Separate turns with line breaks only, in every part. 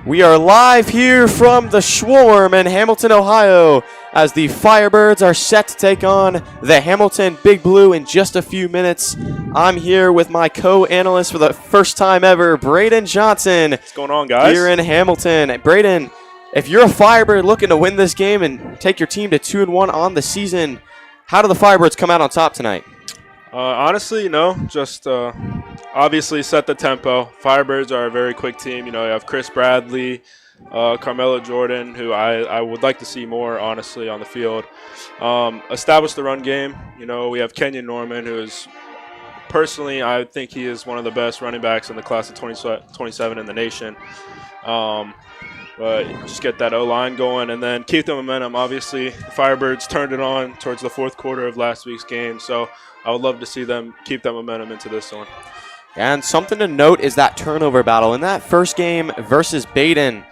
We are live here from the Schwarm in Hamilton, Ohio, as the Firebirds are set to take on the Hamilton Big Blue in just a few minutes. I'm here with my co-analyst for the first time ever, Braden Johnson.
What's going on, guys?
Here in Hamilton. Braden, if you're a Firebird looking to win this game and take your team to 2-1 on the season, how do the Firebirds come out on top tonight?
Honestly, just obviously set the tempo. Firebirds are a very quick team. You have Chris Bradley, Carmelo Jordan, who I would like to see more, honestly, on the field. Establish the run game. We have Kenyon Norman, who is personally, I think he is one of the best running backs in the class of 27 in the nation. But just get that O-line going and then keep the momentum. Obviously, the Firebirds turned it on towards the fourth quarter of last week's game, so I would love to see them keep that momentum into this one.
And something to note is that turnover battle. In that first game versus Baden,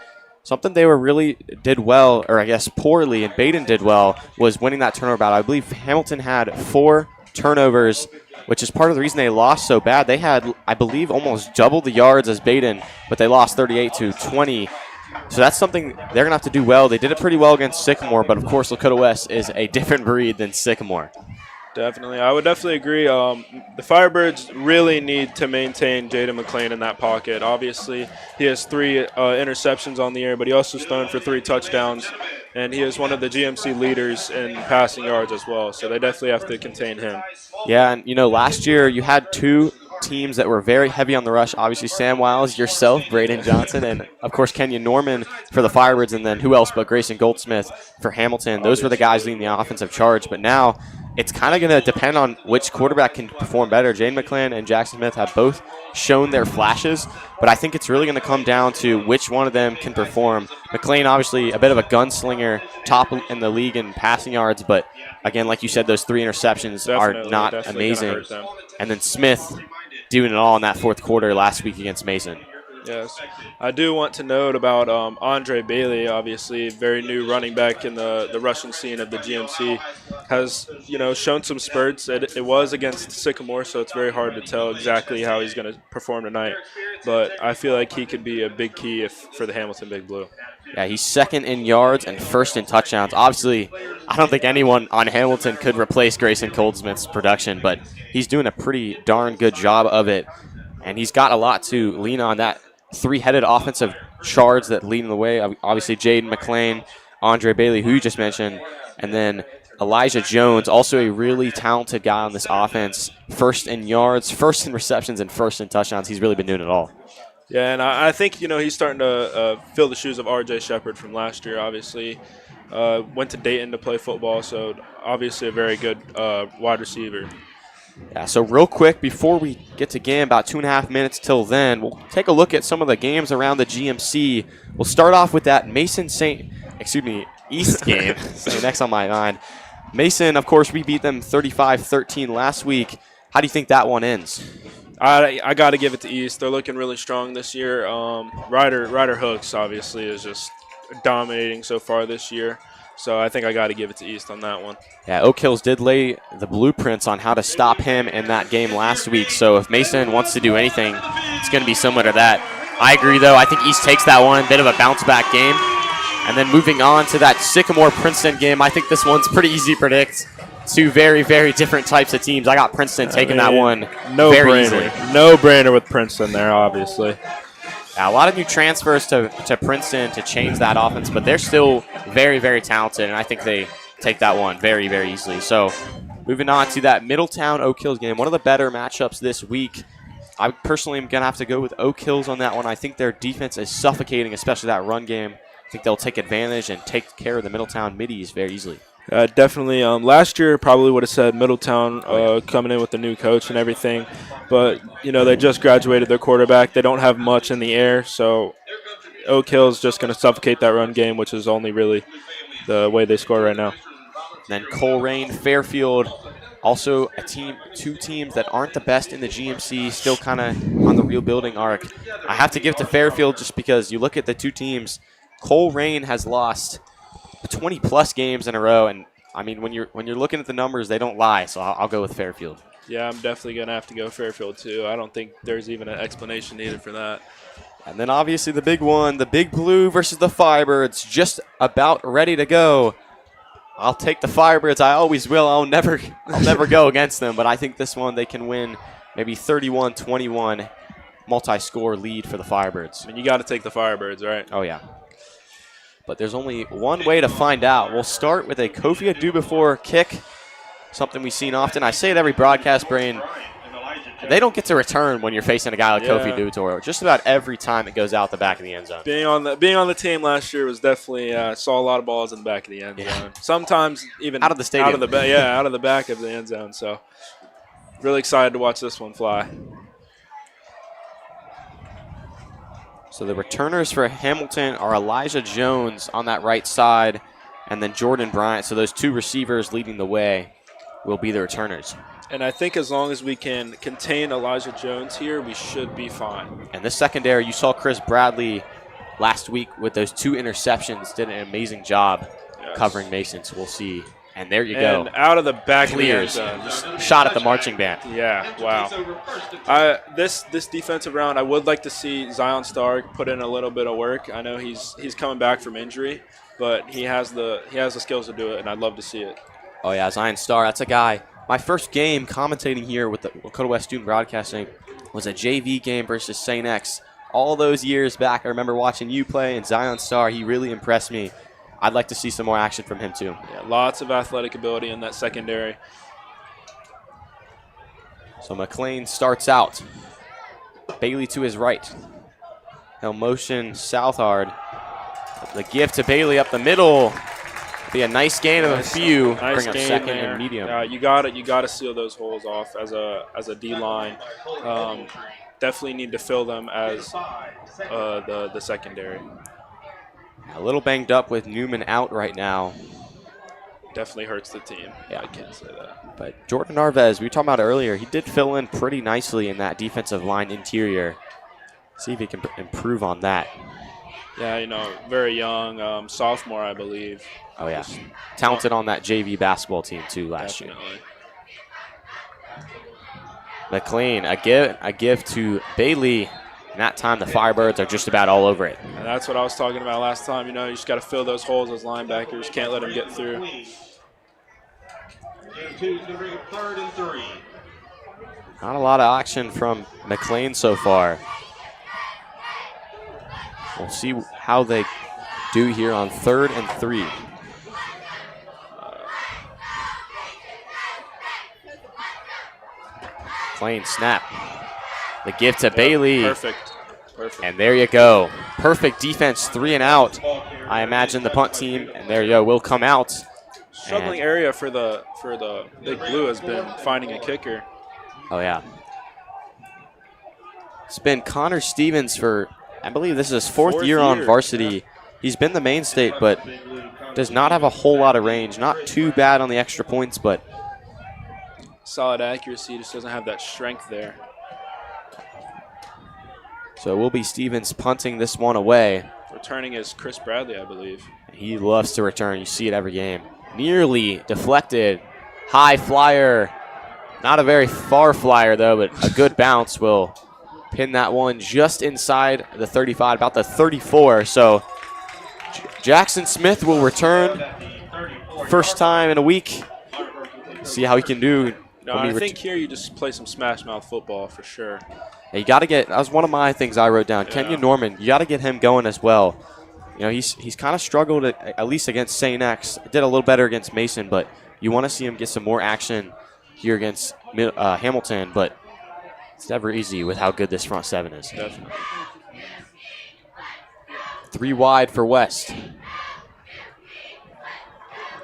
something they really did well, or I guess poorly, and Baden did well, was winning that turnover battle. I believe Hamilton had 4 turnovers, which is part of the reason they lost so bad. They had, I believe, almost double the yards as Baden, but they lost 38-20. So that's something they're going to have to do well. They did it pretty well against Sycamore, but of course Lakota West is a different breed than Sycamore.
Definitely. I would definitely agree. The Firebirds really need to maintain Jaden McLean in that pocket. Obviously, he has 3 interceptions on the year, but he also has thrown for 3 touchdowns, and he is one of the GMC leaders in passing yards as well. So they definitely have to contain him.
Yeah, and last year you had 2 teams that were very heavy on the rush. Obviously, Sam Wiles, yourself, Braden Johnson, and, of course, Kenyon Norman for the Firebirds, and then who else but Grayson Goldsmith for Hamilton. Those were the guys leading the offensive charge, but now it's kind of going to depend on which quarterback can perform better. Jaden McClan and Jackson Smith have both shown their flashes, but I think it's really going to come down to which one of them can perform. McClain, obviously, a bit of a gunslinger, top in the league in passing yards, but, again, like you said, those 3 interceptions are not amazing. And then Smith doing it all in that fourth quarter last week against Mason.
Yes. I do want to note about Andre Bailey, obviously, very new running back in the rushing scene of the GMC, has, shown some spurts. It was against Sycamore, so it's very hard to tell exactly how he's going to perform tonight. But I feel like he could be a big key for the Hamilton Big Blue.
Yeah, he's 2nd in yards and 1st in touchdowns. Obviously, I don't think anyone on Hamilton could replace Grayson Goldsmith's production, but he's doing a pretty darn good job of it. And he's got a lot to lean on. That 3-headed offensive charge that leading the way. Obviously, Jaden McClain, Andre Bailey, who you just mentioned, and then Elijah Jones, also a really talented guy on this offense. 1st in yards, 1st in receptions, and 1st in touchdowns. He's really been doing it all.
Yeah, and I think, he's starting to fill the shoes of R.J. Shepard from last year, obviously. Went to Dayton to play football, so obviously a very good wide receiver.
Yeah, so real quick, before we get to game, about 2.5 minutes till then, we'll take a look at some of the games around the GMC. We'll start off with that East game. So next on my mind. Mason, of course, we beat them 35-13 last week. How do you think that one ends?
I got to give it to East. They're looking really strong this year. Ryder Hooks, obviously, is just dominating so far this year. So I think I got to give it to East on that one.
Yeah, Oak Hills did lay the blueprints on how to stop him in that game last week. So if Mason wants to do anything, it's going to be similar to that. I agree, though. I think East takes that one, bit of a bounce-back game. And then moving on to that Sycamore-Princeton game, I think this one's pretty easy to predict. 2 very, very different types of teams. I got Princeton taking that one very easily.
No-brainer with Princeton there, obviously.
Yeah, a lot of new transfers to Princeton to change that offense, but they're still very, very talented, and I think they take that one very, very easily. So moving on to that Middletown-Oak Hills game, one of the better matchups this week. I personally am going to have to go with Oak Hills on that one. I think their defense is suffocating, especially that run game. I think they'll take advantage and take care of the Middletown middies very easily.
Definitely. Last year probably would have said Middletown coming in with the new coach and everything. But, they just graduated their quarterback. They don't have much in the air. So Oak Hill's just going to suffocate that run game, which is only really the way they score right now.
Then Coleraine, Fairfield, also a team, 2 teams that aren't the best in the GMC, still kind of on the rebuilding arc. I have to give it to Fairfield just because you look at the 2 teams. Coleraine has lost 20-plus games in a row, and I mean, when you're looking at the numbers, they don't lie. So I'll go with Fairfield.
Yeah, I'm definitely gonna have to go Fairfield too. I don't think there's even an explanation needed for that.
And then obviously the big one, the Big Blue versus the Firebirds, just about ready to go. I'll take the Firebirds. I always will. I'll never go against them, but I think this one they can win maybe 31-21 multi-score lead for the Firebirds.
I mean, you got to take the Firebirds, right?
Oh, yeah. But there's only one way to find out. We'll start with a Kofi do-before kick, something we've seen often. I say it every broadcast, Brain. They don't get to return when you're facing a guy like Kofi Dubatore. Just about every time it goes out the back of the end zone.
Being on the team last year was definitely saw a lot of balls in the back of the end zone. Sometimes even
out of the stadium.
out of the back of the end zone. So really excited to watch this one fly.
So the returners for Hamilton are Elijah Jones on that right side, and then Jordan Bryant. So those two receivers leading the way will be the returners.
And I think as long as we can contain Elijah Jones here, we should be fine.
And this secondary, you saw Chris Bradley last week with those 2 interceptions, did an amazing job covering Mason. So we'll see. And there you go.
And out of the back
clears.
of the end zone.
Shot at the marching band.
Yeah, wow. This defensive round, I would like to see Zion Stark put in a little bit of work. I know he's coming back from injury, but he has the skills to do it, and I'd love to see it.
Oh yeah, Zion Starr. That's a guy. My first game commentating here with the Lakota West Student Broadcasting was a JV game versus St. X. All those years back, I remember watching you play, and Zion Starr, he really impressed me. I'd like to see some more action from him too.
Yeah, lots of athletic ability in that secondary.
So McLean starts out. Bailey to his right. He'll motion Southard. The gift to Bailey up the middle. Be a nice gain of a few.
Nice
bring up
gain
second
there.
and medium.
You gotta seal those holes off as a D line. Definitely need to fill them as the secondary.
A little banged up with Newman out right now.
Definitely hurts the team.
Yeah.
I can't say that.
But Jordan Narvez, we were talking about earlier, he did fill in pretty nicely in that defensive line interior. See if he can improve on that.
Yeah, very young, sophomore, I believe.
Oh, yeah. Talented on that JV basketball team, too, last year. McLean, a give to Bailey. And that time, the Firebirds are just about all over it.
And that's what I was talking about last time. You just got to fill those holes as linebackers. Can't let them get through.
Not a lot of action from McLean so far. We'll see how they do here on 3rd and 3. McLean snap. The gift to Bailey.
Perfect.
And there you go. Perfect defense, 3 and out. I imagine the punt team, and there you go, will come out.
Struggling area for the Big Blue has been finding a kicker.
Oh, yeah. It's been Connor Stevens for, I believe this is his fourth year on varsity. He's been the mainstay, but does not have a whole lot of range. Not too bad on the extra points, but
solid accuracy, just doesn't have that strength there.
So it will be Stevens punting this one away.
Returning is Chris Bradley, I believe.
He loves to return. You see it every game. Nearly deflected. High flyer. Not a very far flyer, though, but a good bounce will pin that one just inside the 35, about the 34. So Jackson Smith will return. First time in a week. See how he can do.
No, I think here you just play some smash mouth football for sure.
Yeah, you got to get, that was one of my things I wrote down. Yeah. Kenyon Norman, you got to get him going as well. He's kind of struggled at least against St. X. Did a little better against Mason, but you want to see him get some more action here against Hamilton, but it's never easy with how good this front seven is.
Definitely.
3 wide for West.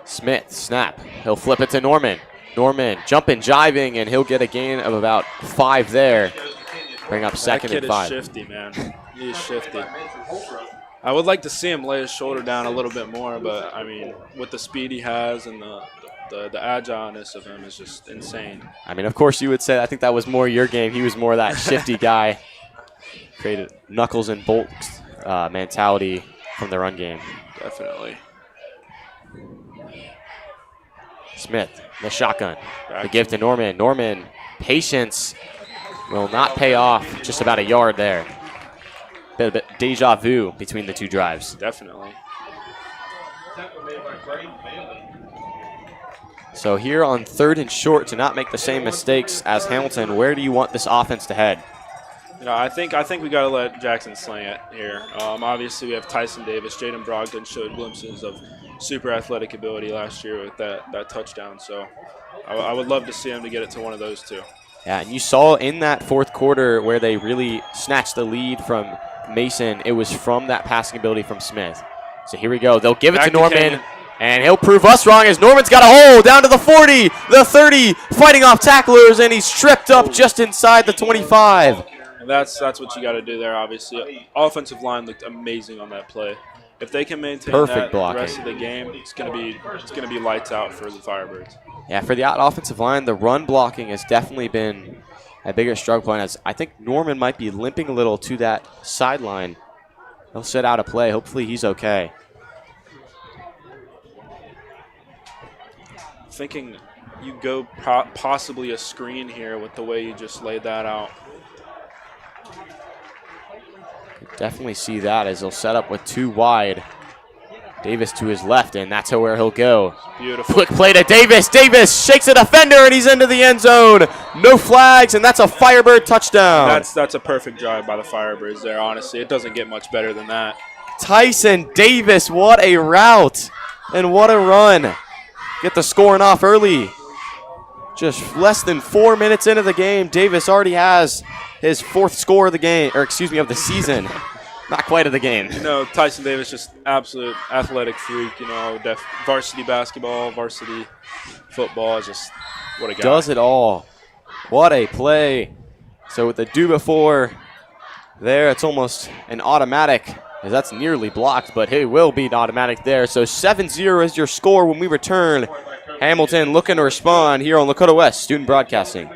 Smith, snap. He'll flip it to Norman. Norman jumping, jiving, and he'll get a gain of about 5 there. Bring up second and 5.
That kid is shifty, man. He is shifty. I would like to see him lay his shoulder down a little bit more, but, I mean, with the speed he has and the agileness of him is just insane.
I mean, of course you would say, I think that was more your game. He was more that shifty guy. Created knuckles and bolts mentality from the run game.
Definitely.
Smith, the shotgun. The give to Norman. Norman, patience will not pay off. Just about a yard there. bit deja vu between the two drives.
Definitely.
So here on 3rd and short, to not make the same mistakes as Hamilton, where do you want this offense to head?
I think we got to let Jackson sling it here. Obviously, we have Tyson Davis. Jaden Brogdon showed glimpses of super athletic ability last year with that touchdown. So I would love to see him to get it to one of those two.
Yeah, and you saw in that 4th quarter where they really snatched the lead from Mason, it was from that passing ability from Smith. So here we go. They'll give it to Norman, and he'll prove us wrong as Norman's got a hole down to the 40, the 30, fighting off tacklers, and he's tripped up just inside the 25.
And that's what you got to do there, obviously. Offensive line looked amazing on that play. If they can maintain that the rest of the game, it's gonna be lights out for the Firebirds.
Yeah, for the offensive line, the run blocking has definitely been a bigger struggle point, as I think Norman might be limping a little to that sideline. He'll sit out a play. Hopefully he's okay.
Thinking you go possibly a screen here with the way you just laid that out.
Definitely see that as he'll set up with 2 wide. Davis to his left, and that's where he'll go.
Beautiful.
Quick play to Davis. Davis shakes a defender, and he's into the end zone. No flags, and that's a Firebird touchdown.
That's a perfect drive by the Firebirds there, honestly. It doesn't get much better than that.
Tyson Davis, what a route, and what a run. Get the scoring off early. Just less than 4 minutes into the game, Davis already has his 4th score of the game, or excuse me, of the season. Not quite of the game.
Tyson Davis, just absolute athletic freak. Varsity basketball, varsity football, just what a guy.
Does it all. What a play. So with the do before there, it's almost an automatic, as that's nearly blocked, but it will be an automatic there. So 7-0 is your score when we return. Hamilton looking to respond here on Lakota West Student Broadcasting.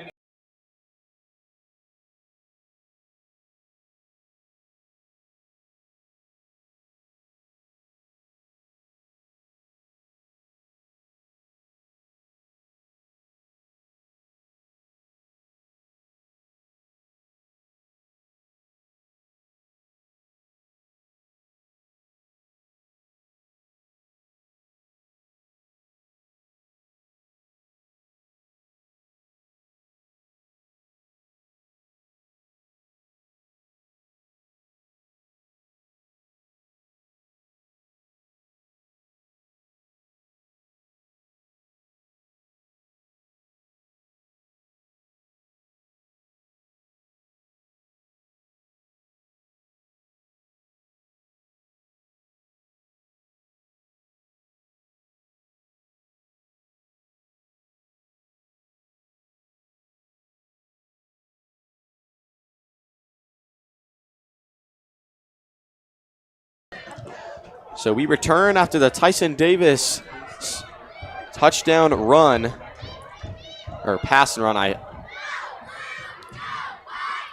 So we return after the Tyson Davis touchdown run, or pass and run,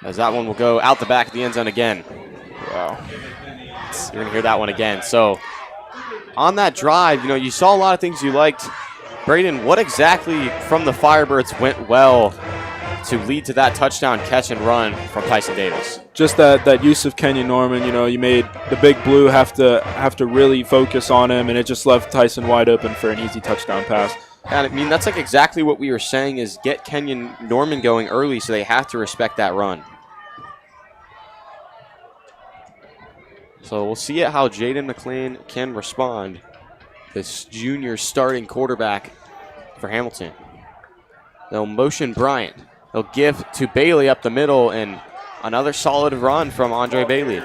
as that one will go out the back of the end zone again. Wow. You're going to hear that one again. So on that drive, you saw a lot of things you liked. Braden, what exactly from the Firebirds went well to lead to that touchdown catch and run from Tyson Davis?
Just that use of Kenyon Norman. You made the big blue have to really focus on him, and it just left Tyson wide open for an easy touchdown pass.
And that's like exactly what we were saying, is get Kenyon Norman going early, so they have to respect that run. So we'll see how Jaden McLean can respond, this junior starting quarterback for Hamilton. They'll motion Bryant. They'll give to Bailey up the middle, and another solid run from Andre Bailey.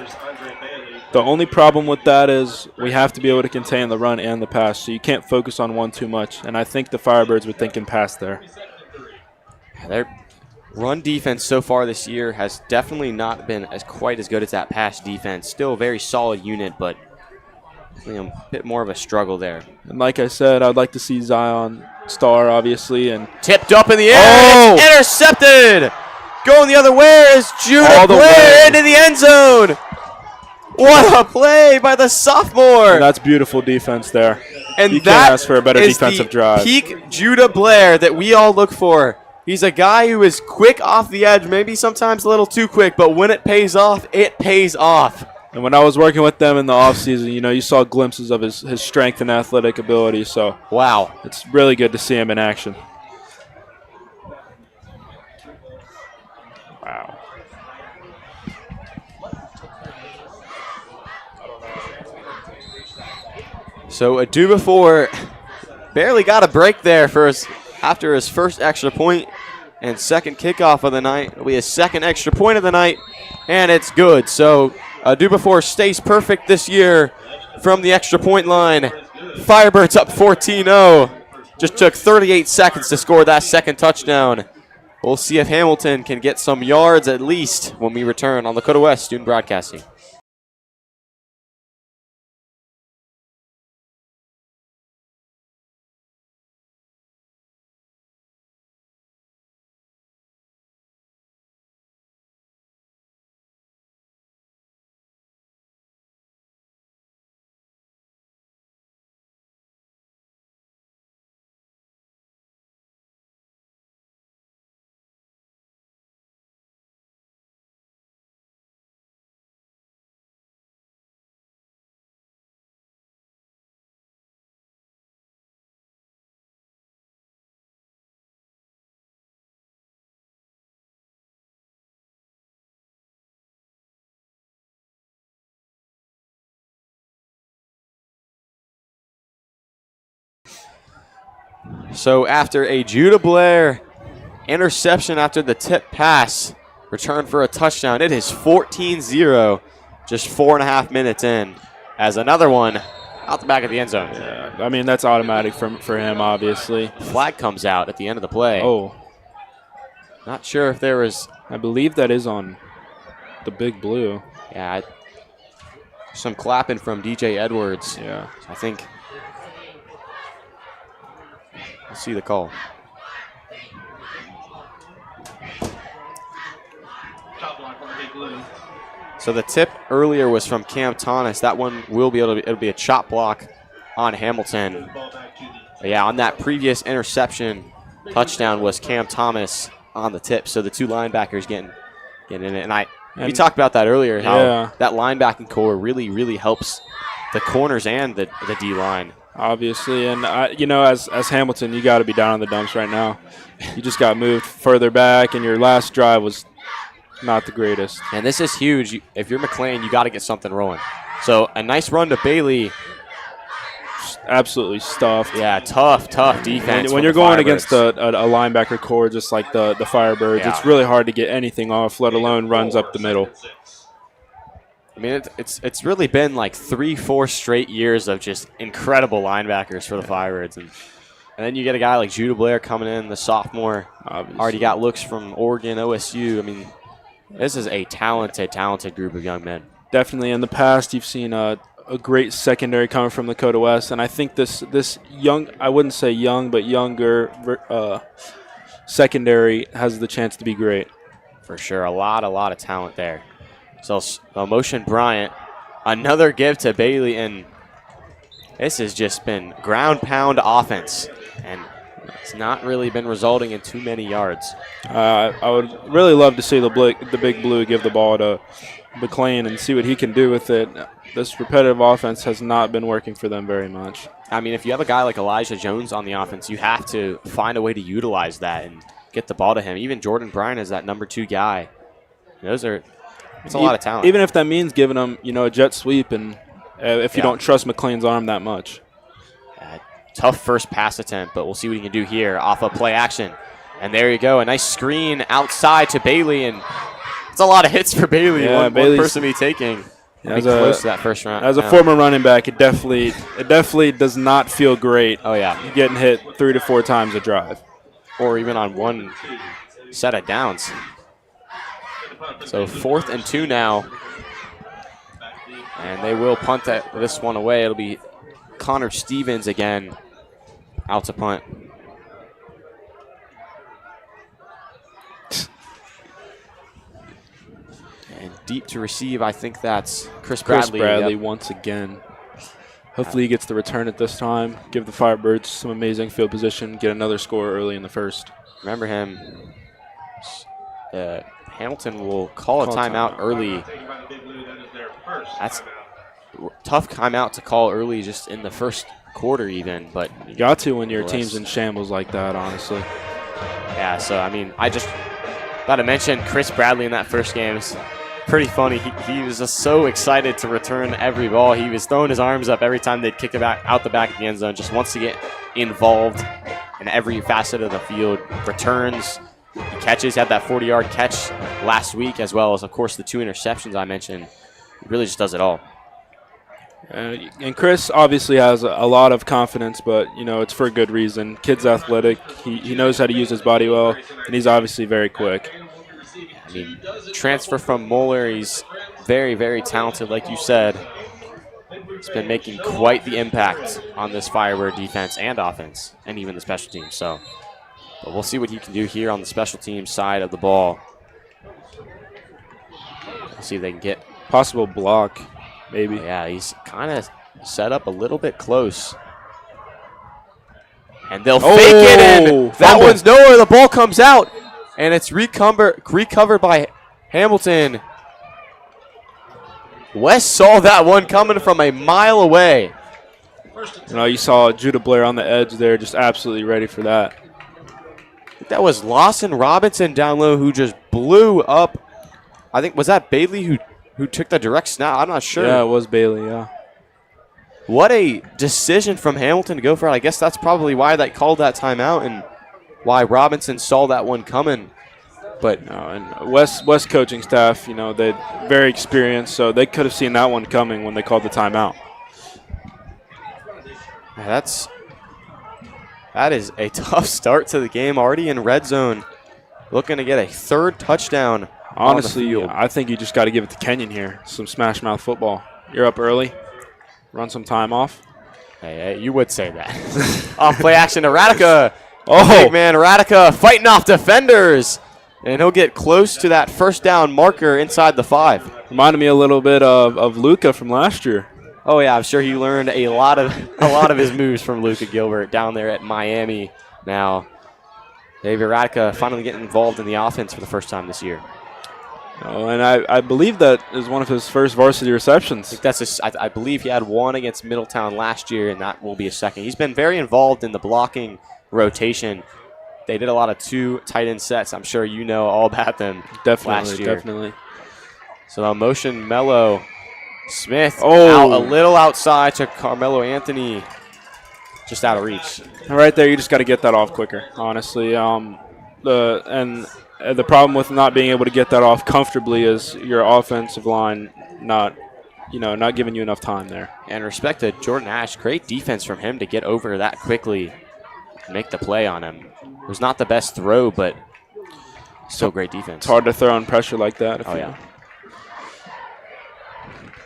The only problem with that is we have to be able to contain the run and the pass, so you can't focus on one too much. And I think the Firebirds were thinking pass there.
Their run defense so far this year has definitely not been quite as good as that pass defense. Still a very solid unit, but a bit more of a struggle there.
And like I said, I'd like to see Zion Star, obviously, and
tipped up in the air. Oh! It's intercepted. Going the other way is Judah Blair into the end zone. What a play by the sophomore.
And that's beautiful defense there.
And
you
that
can't ask for a better defensive drive.
Peak Judah Blair that we all look for. He's a guy who is quick off the edge, maybe sometimes a little too quick, but when it pays off, it pays off.
And when I was working with them in the offseason, you know, you saw glimpses of his strength and athletic ability. So,
wow.
It's really good to see him in action. Wow.
So Ejiofor barely got a break there after his first extra point and second kickoff of the night. It'll be his second extra point of the night, and it's good. So Ejiofor stays perfect this year from the extra point line. Firebirds up 14-0. Just took 38 seconds to score that second touchdown. We'll see if Hamilton can get some yards at least when we return on Lakota West Student Broadcasting. So after a Judah Blair interception after the tip pass, return for a touchdown, it is 14-0, just 4.5 minutes in, as another one out the back of the end zone.
Yeah, I mean, that's automatic for him, obviously.
Flag comes out at the end of the play.
Oh.
Not sure if there was...
I believe that is on the big blue.
Yeah, some clapping from DJ Edwards.
Yeah.
I think... Let's see the call. So the tip earlier was from Cam Thomas. That one will be able to it'll be a chop block on Hamilton. But yeah, on that previous interception, touchdown was Cam Thomas on the tip. So the two linebackers getting in it. And we talked about that earlier, how that linebacking core really, really helps the corners and the D line.
Obviously, and you know, as Hamilton, you got to be down in the dumps right now. You just got moved further back, and your last drive was not the greatest.
And this is huge. If you're McLean, you got to get something rolling. So a nice run to Bailey.
Absolutely stuffed.
Yeah, tough defense.
When you're going against a linebacker core just like the Firebirds, it's really hard to get anything off, let alone runs up the middle.
I mean, it's really been like 3-4 straight years of just incredible linebackers for the Firebirds. And then you get a guy like Judah Blair coming in, the sophomore. Obviously. Already got looks from Oregon, OSU. I mean, this is a talented group of young men.
Definitely. In the past, you've seen a great secondary coming from Lakota West. And I think this young, I wouldn't say young, but younger secondary has the chance to be great.
For sure. A lot of talent there. So motion Bryant, another give to Bailey, and this has just been ground pound offense, and it's not really been resulting in too many yards.
I would really love to see the big blue give the ball to McLean and see what he can do with it. This repetitive offense has not been working for them very much.
I mean, if you have a guy like Elijah Jones on the offense, you have to find a way to utilize that and get the ball to him. Even Jordan Bryant is that number 2 guy. It's a lot of talent.
Even if that means giving them, a jet sweep, and if you don't trust McLean's arm that much.
Tough first pass attempt, but we'll see what he can do here off of play action. And there you go, a nice screen outside to Bailey, and it's a lot of hits for Bailey. One person be taking. Close to that first round.
As a former running back, it definitely does not feel great.
Oh yeah,
getting hit 3 to 4 times a drive,
or even on one set of downs. So 4th and 2 now, and they will punt this one away. It'll be Connor Stevens again out to punt. And deep to receive, I think that's Chris Bradley.
Yep. Once again. Hopefully he gets the return at this time. Give the Firebirds some amazing field position. Get another score early in the first.
Remember him. Hamilton will call a timeout early. That's a tough timeout to call early just in the first quarter even. But
you got to when your team's in shambles like that, honestly.
Yeah, so, I mean, I just got to mention Chris Bradley in that first game. It's pretty funny. He was just so excited to return every ball. He was throwing his arms up every time they'd kick it back out the back of the end zone. Just wants to get involved in every facet of the field. Returns, he catches. He had that 40-yard catch last week, as well as, of course, the 2 interceptions I mentioned. He really just does it all.
And Chris obviously has a lot of confidence, but, you know, it's for a good reason. Kid's athletic. He knows how to use his body well, and he's obviously very quick.
I mean, transfer from Moeller, he's very, very talented, like you said. He's been making quite the impact on this Firebird defense and offense, and even the special teams. So, but we'll see what he can do here on the special teams side of the ball. We'll see if they can get
possible block, maybe.
Yeah, he's kind of set up a little bit close. And they'll fake it in. That one's nowhere. The ball comes out. And it's recovered by Hamilton. West saw that one coming from a mile away.
You know, you saw Judah Blair on the edge there, just absolutely ready for that.
I think that was Lawson Robinson down low who just blew up. I think, was that Bailey who took the direct snap? I'm not sure.
Yeah, it was Bailey, yeah.
What a decision from Hamilton to go for it. I guess that's probably why they called that timeout and why Robinson saw that one coming. But
and West coaching staff, you know, they're very experienced, so they could have seen that one coming when they called the timeout.
That is a tough start to the game. Already in red zone, looking to get a 3rd touchdown.
Honestly, I think you just got to give it to Kenyon here. Some smash mouth football. You're up early. Run some time off.
Hey, you would say that. Off play action to Radica.
Oh,
big man Radica fighting off defenders. And he'll get close to that 1st down marker inside the 5.
Reminded me a little bit of Luca from last year.
Oh yeah, I'm sure he learned a lot of his moves from Luca Gilbert down there at Miami. Now, David Radica finally getting involved in the offense for the first time this year.
Oh, and I believe that is one of his first varsity receptions.
I believe he had one against Middletown last year, and that will be his 2nd. He's been very involved in the blocking rotation. They did a lot of 2 tight end sets. I'm sure you know all about them last year.
Definitely.
So a motion Mello. Smith out a little outside to Carmelo Anthony. Just out of reach.
And right there, you just got to get that off quicker, honestly. The problem with not being able to get that off comfortably is your offensive line not giving you enough time there.
And respect to Jordan Ash. Great defense from him to get over that quickly and make the play on him. It was not the best throw, but still great defense.
It's hard to throw on pressure like that.
Oh, yeah.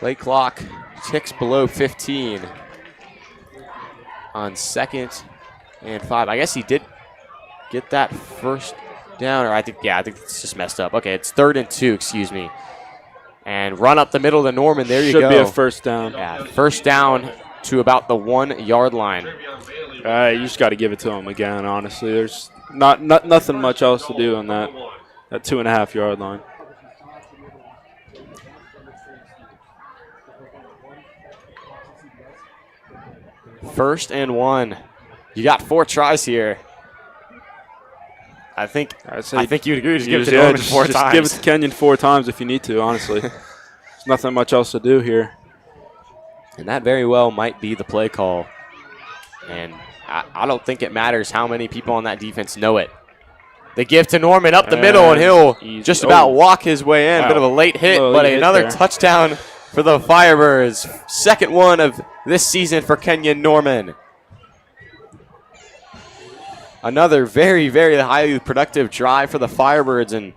Play clock ticks below 15 on 2nd and 5. I guess he did get that 1st down, or I think it's just messed up. Okay, it's 3rd and 2, excuse me. And run up the middle to Norman. There you go.
Should be a 1st down.
Yeah, 1st down to about the 1-yard line.
You just got to give it to him again, honestly. There's nothing much else to do on that 2.5-yard line.
First and 1. You got 4 tries here. I think you'd agree. Just give it to Norman 4 times.
Just give it to Kenyon 4 times if you need to, honestly. There's nothing much else to do here.
And that very well might be the play call. And I don't think it matters how many people on that defense know it. They give to Norman up the middle, and he'll just about walk his way in. Wow. Bit of a late hit, but another touchdown for the Firebirds. 2nd one of this season for Kenyon Norman. Another very, very highly productive drive for the Firebirds. And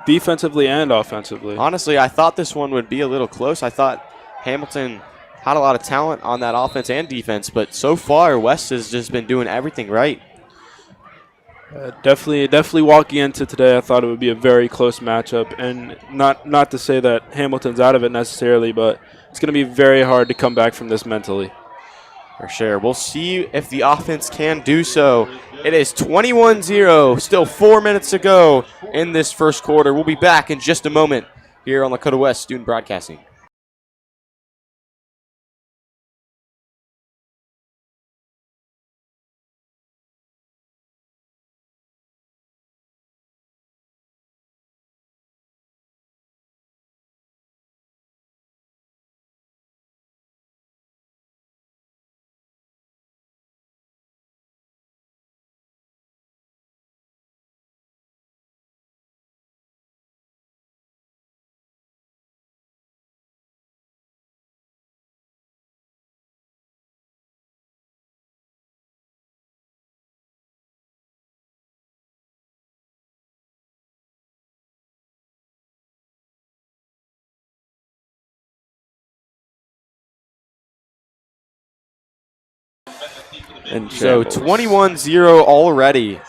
defensively and offensively.
Honestly, I thought this one would be a little close. I thought Hamilton had a lot of talent on that offense and defense, but so far West has just been doing everything right.
Definitely walking into today, I thought it would be a very close matchup, and not to say that Hamilton's out of it necessarily, but it's going to be very hard to come back from this mentally.
For sure. We'll see if the offense can do so. It is 21-0, still 4 minutes to go in this 1st quarter. We'll be back in just a moment here on Lakota West Student Broadcasting.
in
So
shambles.
21-0 already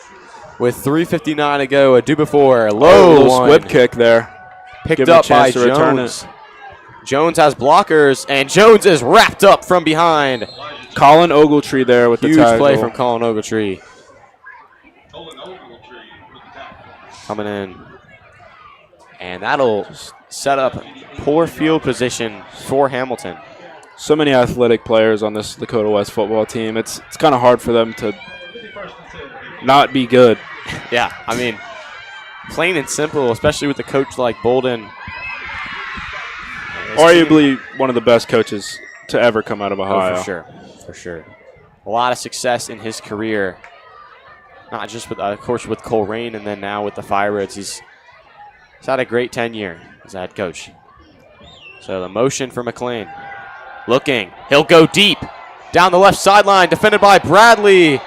with 3:59 to go. A do before.
Oh,
Low
little
one.
squib kick there.
Picked
Give him a
up by
chance to return
Jones. Jones has blockers, and Jones is wrapped up from behind.
Colin Ogletree there with
Huge
the tackle.
play from Colin Ogletree. Coming in. And that'll set up poor field position for Hamilton.
So many athletic players on this Lakota West football team. It's kind of hard for them to not be good.
Yeah, I mean, plain and simple, especially with a coach like Bolden.
Arguably one of the best coaches to ever come out of Ohio.
Oh, for sure, for sure. A lot of success in his career, not just with, of course, with Coleraine, and then now with the Firebirds. He's had a great tenure as a head coach. So the motion for McLean. Looking, he'll go deep down the left sideline, defended by Bradley,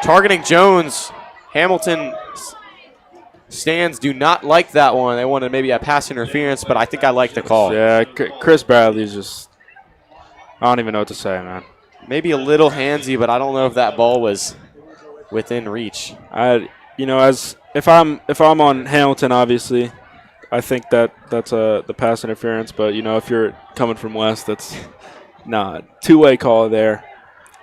targeting Jones. Hamilton stands do not like that one. They wanted maybe a pass interference, but I think I like the call.
Yeah, Chris Bradley's just, I don't even know what to say, man.
Maybe a little handsy, but I don't know if that ball was within reach.
If I'm on Hamilton, obviously, I think that's the pass interference. But if you're coming from West, that's not two-way call there.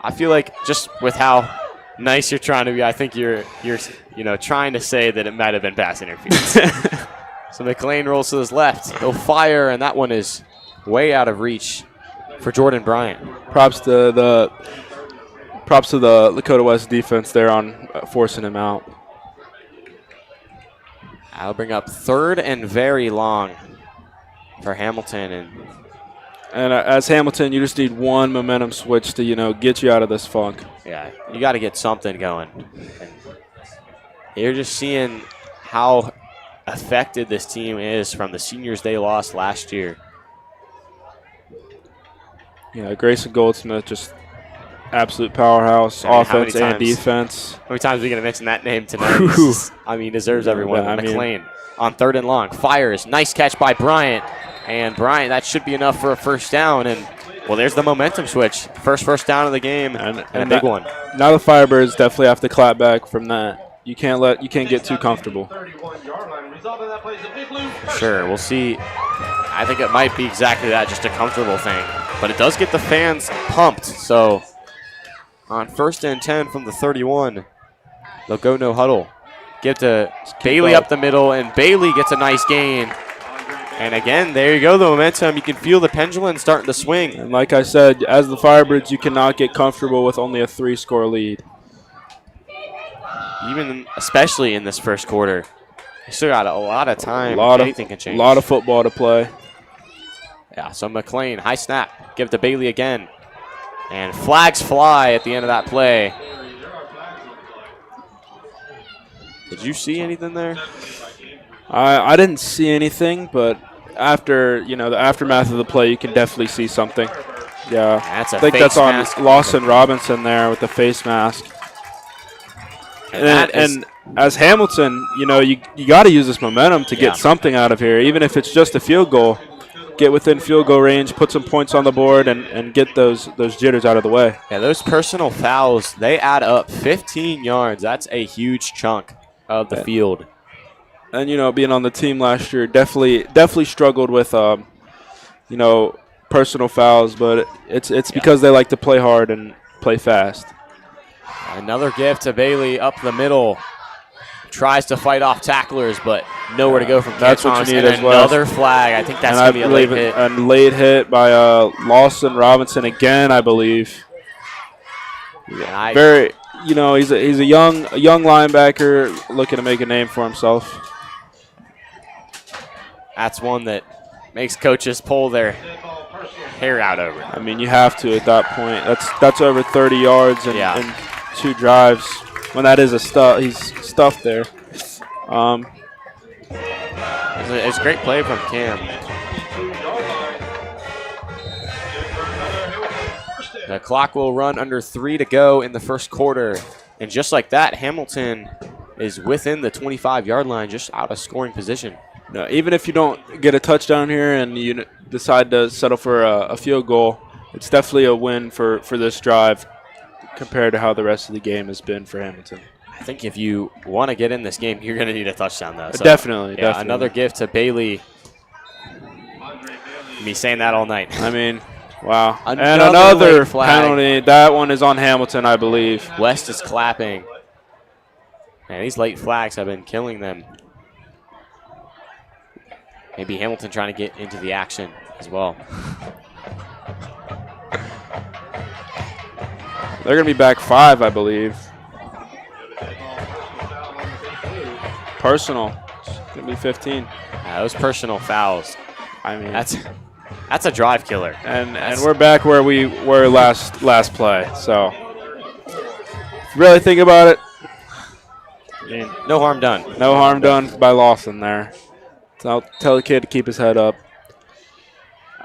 I feel like just with how nice you're trying to be, I think you're trying to say that it might have been pass interference. So McLean rolls to his left. He'll fire, and that one is way out of reach for Jordan Bryant.
Props to the Lakota West defense there on forcing him out.
I'll bring up 3rd and very long for Hamilton.
And as Hamilton, you just need one momentum switch to, get you out of this funk.
Yeah, you got to get something going. And you're just seeing how affected this team is from the seniors they lost last year.
Yeah, Grayson Goldsmith, just absolute powerhouse, offense and defense.
How many times are we going to mention that name tonight? Deserves everyone. McLean on 3rd and long. Fires. Nice catch by Bryant. And Bryant, that should be enough for a first down. And, well, there's the momentum switch. First down of the game and a big one.
Now the Firebirds definitely have to clap back from that. You can't get too comfortable.
Sure, we'll see. I think it might be exactly that, just a comfortable thing. But it does get the fans pumped. So on 1st and 10 from the 31, they'll go no huddle. Give to Bailey up the middle, and Bailey gets a nice gain. And again, there you go, the momentum. You can feel the pendulum starting to swing.
And like I said, as the Firebirds, you cannot get comfortable with only a 3-score lead.
Especially in this first quarter. You still got a lot of time. Anything can change.
A lot of football to play.
Yeah, so McLean, high snap. Give to Bailey again. And flags fly at the end of that play. Did you see anything there?
I didn't see anything, but after the aftermath of the play, you can definitely see something. Yeah,
I
think that's on Lawson Robinson there with the face mask. And as Hamilton, you got to use this momentum to get something out of here, even if it's just a field goal. Get within field goal range, put some points on the board, and get those jitters out of the way.
Yeah, those personal fouls, they add up 15 yards. That's a huge chunk of the field.
And, being on the team last year, definitely struggled with, personal fouls, but it's because they like to play hard and play fast.
Another gift to Bailey up the middle. Tries to fight off tacklers, but nowhere to go from
That's what you need as well.
Another flag. I think that's going to be a late hit.
A late hit by Lawson Robinson again, I believe. Very, he's a young linebacker looking to make a name for himself.
That's one that makes coaches pull their hair out over.
I mean, you have to at that point. That's over 30 yards and 2 drives. When that is he's stuffed there.
It's a great play from Cam. The clock will run under 3 to go in the first quarter. And just like that, Hamilton is within the 25-yard line, just out of scoring position.
No, even if you don't get a touchdown here and you decide to settle for a field goal, it's definitely a win for this drive. compared to how the rest of the game has been for Hamilton.
I think if you want to get in this game, you're going to need a touchdown, though. So,
definitely,
yeah,
definitely.
Another gift to Bailey. Me saying that all night.
I mean, wow.
Another
and penalty. That one is on Hamilton, I believe.
West is clapping. Man, these late flags have been killing them. Maybe Hamilton trying to get into the action as well.
They're going to be back 5, I believe. Personal. It's going to be 15.
Those personal fouls.
I mean,
that's a drive killer.
And we're back where we were last play. So, if you really think about it, I mean,
no harm done.
No harm done by Lawson there. So tell the kid to keep his head up.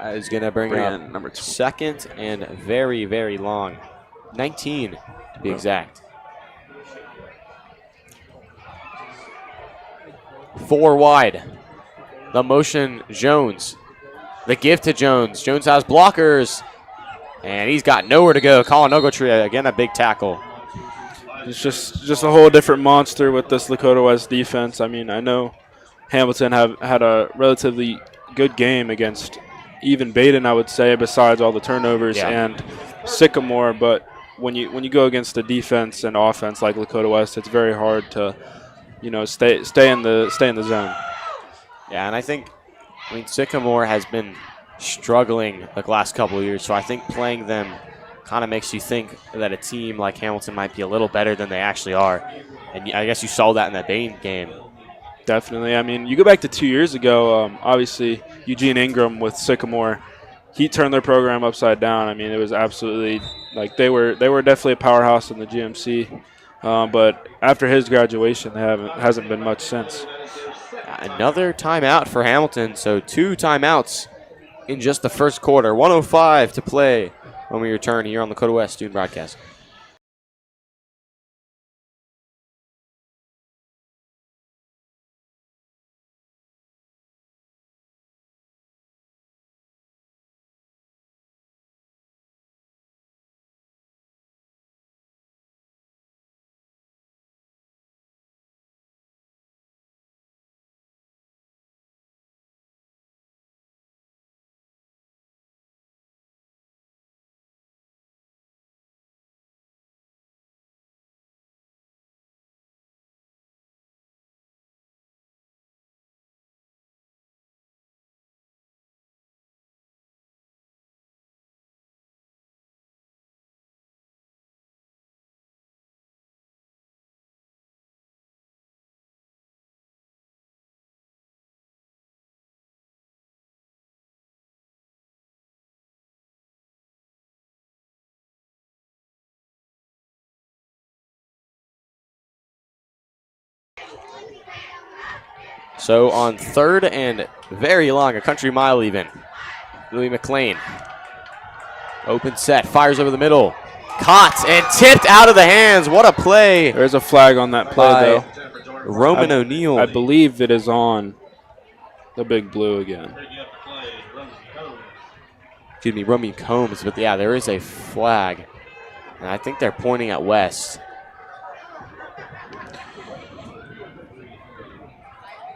Is going to bring up
number 2.
Second and very, very long. 19 to be exact. 4 wide. The motion, Jones. The give to Jones. Jones has blockers. And he's got nowhere to go. Colin Ogletree, again, a big tackle.
It's just a whole different monster with this Lakota West defense. I mean, I know Hamilton have had a relatively good game against even Baden, I would say, besides all the turnovers and Sycamore. But when you go against a defense and offense like Lakota West, it's very hard to, stay in the zone.
Yeah, and I mean, Sycamore has been struggling the last couple of years, so I think playing them kind of makes you think that a team like Hamilton might be a little better than they actually are. And I guess you saw that in that Bain game.
Definitely. I mean, you go back to 2 years ago, obviously Eugene Ingram with Sycamore, he turned their program upside down. I mean, it was absolutely, they were definitely a powerhouse in the GMC. But after his graduation, hasn't been much since.
Another timeout for Hamilton, so 2 timeouts in just the first quarter. 1:05 to play when we return here on the Lakota West Student Broadcast. So on 3rd and very long, a country mile even, Louis McLean. Open set, fires over the middle. Caught and tipped out of the hands. What a play.
There's a flag on that play, though.
Roman O'Neill.
I believe it is on the big blue again.
Excuse me, Romy Combs. But, yeah, there is a flag. And I think they're pointing at West.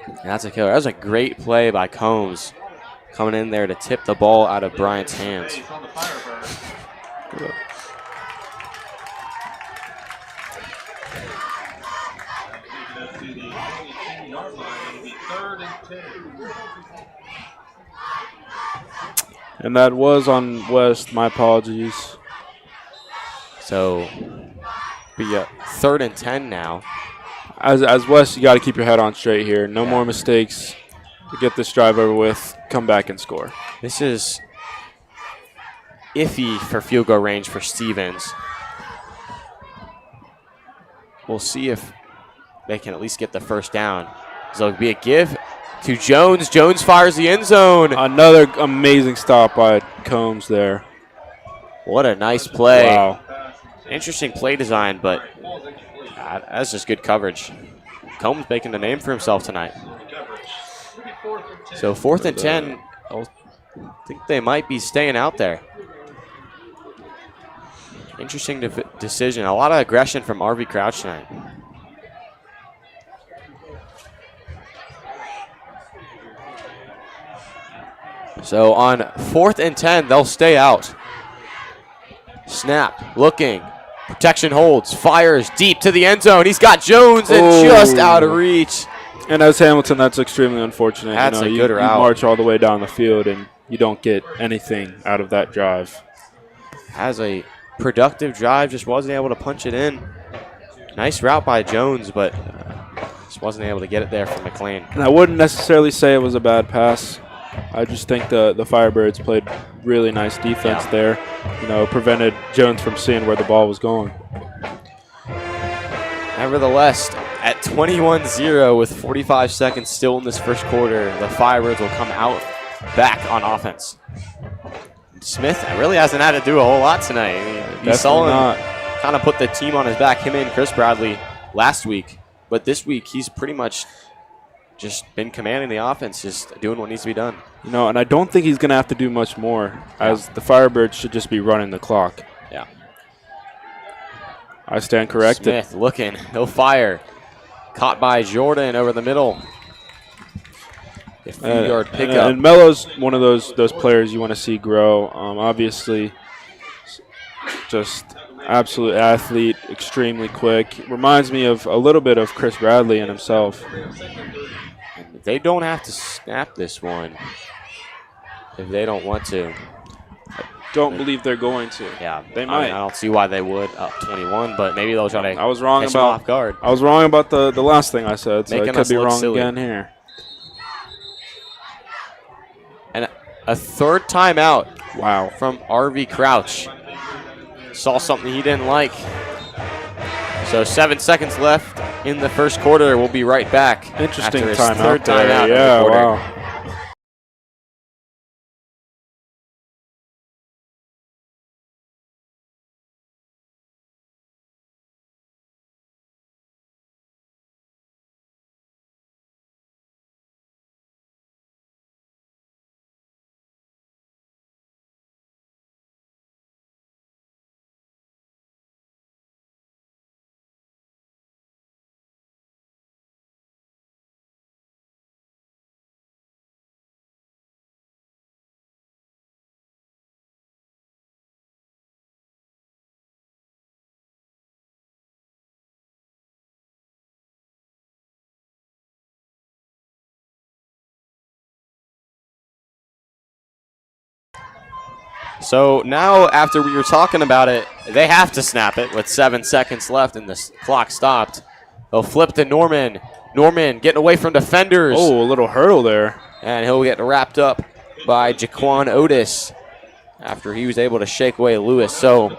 And that's a killer. That was a great play by Combs coming in there to tip the ball out of Bryant's hands.
And that was on West. My apologies.
So, be 3rd and 10 now.
As West, you got to keep your head on straight here. No more mistakes to get this drive over with. Come back and score.
This is iffy for field goal range for Stevens. We'll see if they can at least get the first down. So it'll be a give to Jones. Jones fires the end zone.
Another amazing stop by Combs there.
What a nice play.
Wow.
Interesting play design, but that's just good coverage. Combs making a name for himself tonight. So 4th and 10, I think they might be staying out there. Interesting decision. A lot of aggression from RV Crouch tonight. So on 4th and 10, they'll stay out. Snap, looking, protection holds, fires deep to the end zone. He's got Jones and just out of reach.
And as Hamilton, that's extremely unfortunate.
That's a good route.
You march all the way down the field and you don't get anything out of that drive.
Has a productive drive, just wasn't able to punch it in. Nice route by Jones, but just wasn't able to get it there from McLean.
And I wouldn't necessarily say it was a bad pass. I just think the Firebirds played really nice defense there. Prevented Jones from seeing where the ball was going.
Nevertheless, at 21-0 with 45 seconds still in this first quarter, the Firebirds will come out back on offense. Smith really hasn't had to do a whole lot tonight. You saw him kind of put the team on his back, him and Chris Bradley last week. But this week, he's pretty much just been commanding the offense, just doing what needs to be done.
And I don't think he's going to have to do much more, as the Firebirds should just be running the clock.
Yeah.
I stand corrected.
Smith looking. He'll fire. Caught by Jordan over the middle. A few-yard pickup.
And Melo's one of those players you want to see grow. Obviously, just absolute athlete, extremely quick. Reminds me of a little bit of Chris Bradley and himself.
They don't have to snap this one if they don't want to.
Don't believe they're going to.
Yeah,
they might.
I don't see why they would up 21, but maybe they'll try to
I was wrong
catch them off guard.
I was wrong about the last thing I said, so
Making
I could
us
be
look
wrong
silly.
again here.
And a third timeout.
Wow.
From RV Crouch. Saw something he didn't like. So 7 seconds left in the first quarter. We'll be right back.
Interesting
after his
timeout
third
there.
timeout of
Yeah,
the quarter.
wow.
So now, after we were talking about it, they have to snap it with 7 seconds left and the clock stopped. They'll flip to Norman. Norman getting away from defenders.
Oh, a little hurdle there.
And he'll get wrapped up by Jaquan Otis after he was able to shake away Lewis. So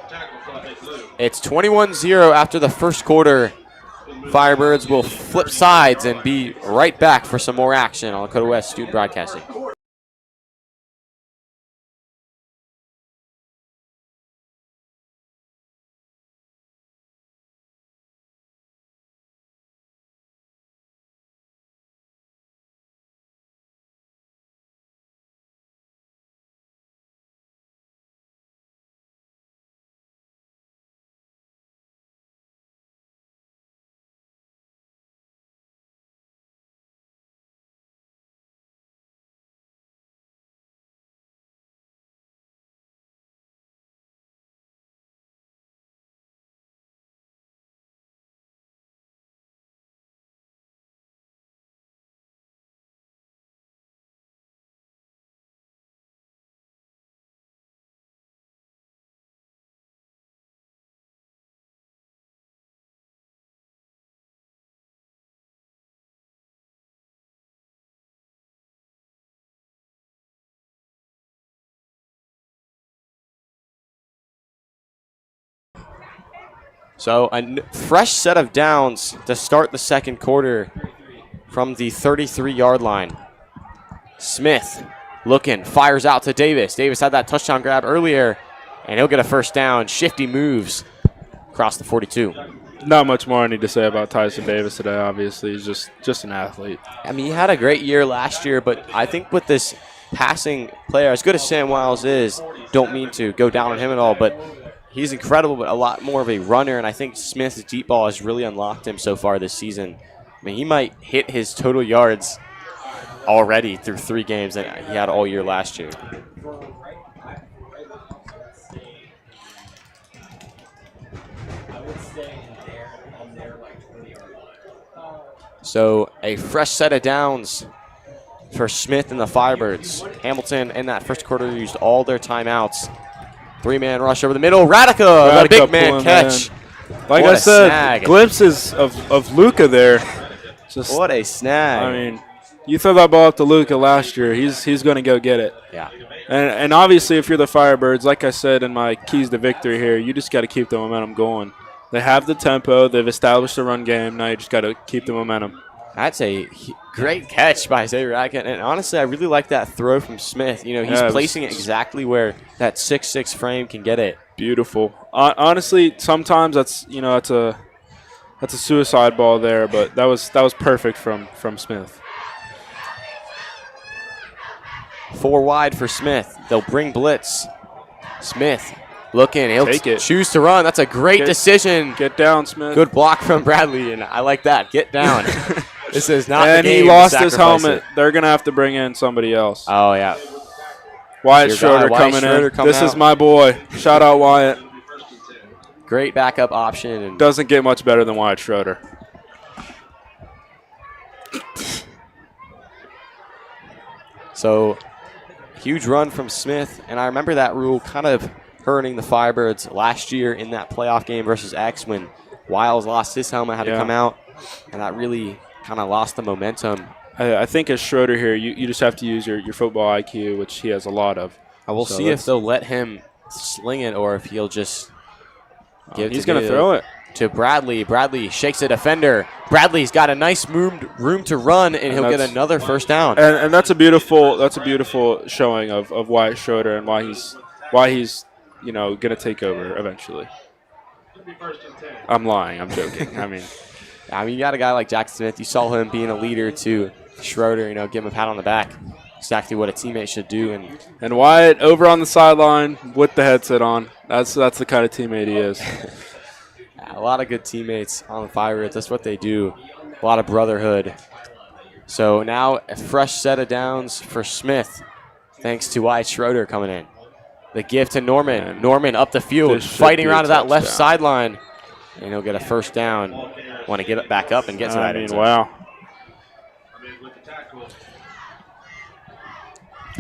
it's 21-0 after the first quarter. Firebirds will flip sides and be right back for some more action on Lakota West Student Broadcasting. So a fresh set of downs to start the second quarter from the 33-yard line. Smith looking, fires out to Davis. Davis had that touchdown grab earlier, and he'll get a first down. Shifty moves across the 42.
Not much more I need to say about Tyson Davis today, obviously. He's just an athlete.
I mean, he had a great year last year, but I think with this passing player, as good as Sam Wiles is, don't mean to go down on him at all, but he's incredible, but a lot more of a runner, and I think Smith's deep ball has really unlocked him so far this season. I mean, he might hit his total yards already through 3 games that he had all year last year. So a fresh set of downs for Smith and the Firebirds. Hamilton in that first quarter used all their timeouts. 3-man rush over the middle. Radica, the big man catch.
Like
What
I
a
said,
snag.
glimpses of Luca there. Just,
What a snag.
I mean, you throw that ball up to Luca last year, he's going to go get it.
Yeah.
And obviously, if you're the Firebirds, like I said in my keys to victory here, you just got to keep the momentum going. They have the tempo. They've established the run game. Now you just got to keep the momentum.
That's a great catch by Xavier Radica. And honestly, I really like that throw from Smith. You know, he's placing it exactly where that 6'6" frame can get it.
Beautiful. Honestly, sometimes that's a suicide ball there, but that was perfect from Smith.
4 wide for Smith. They'll bring blitz. Smith looking. He'll
Take it.
choose to run. That's a great decision.
Get down, Smith.
Good block from Bradley, and I like that. Get down. This is not
And
the game
he lost
to
his
sacrifice
helmet.
it.
They're going to have to bring in somebody else.
Oh, yeah.
Wyatt
Your
Schroeder
guy, Wyatt
coming
Schroeder
in.
coming
This is
out.
my boy. Shout out Wyatt.
Great backup option. And
Doesn't get much better than Wyatt Schroeder.
so, huge run from Smith. And I remember that rule kind of hurting the Firebirds last year in that playoff game versus X when Wiles lost his helmet, had to come out. And that really kind of lost the momentum.
I think as Schroeder here, you just have to use your football IQ, which he has a lot of.
I will see if they'll let him sling it or if he'll just give
He's going to throw it
to Bradley. Bradley shakes a defender. Bradley's got a nice room to run, and he'll get another first down.
And that's a beautiful showing of Wyatt Schroeder and why he's going to take over eventually. I'm lying. I'm joking. I mean,
you got a guy like Jack Smith. You saw him being a leader to Schroeder. Give him a pat on the back. Exactly what a teammate should do.
And Wyatt over on the sideline with the headset on. That's the kind of teammate he is.
A lot of good teammates on the Firebirds. That's what they do. A lot of brotherhood. So now a fresh set of downs for Smith, thanks to Wyatt Schroeder coming in. The give to Norman. And Norman up the field, fighting around to that left sideline. And he'll get a first down. Want to get it back up and get to that end zone.
Wow.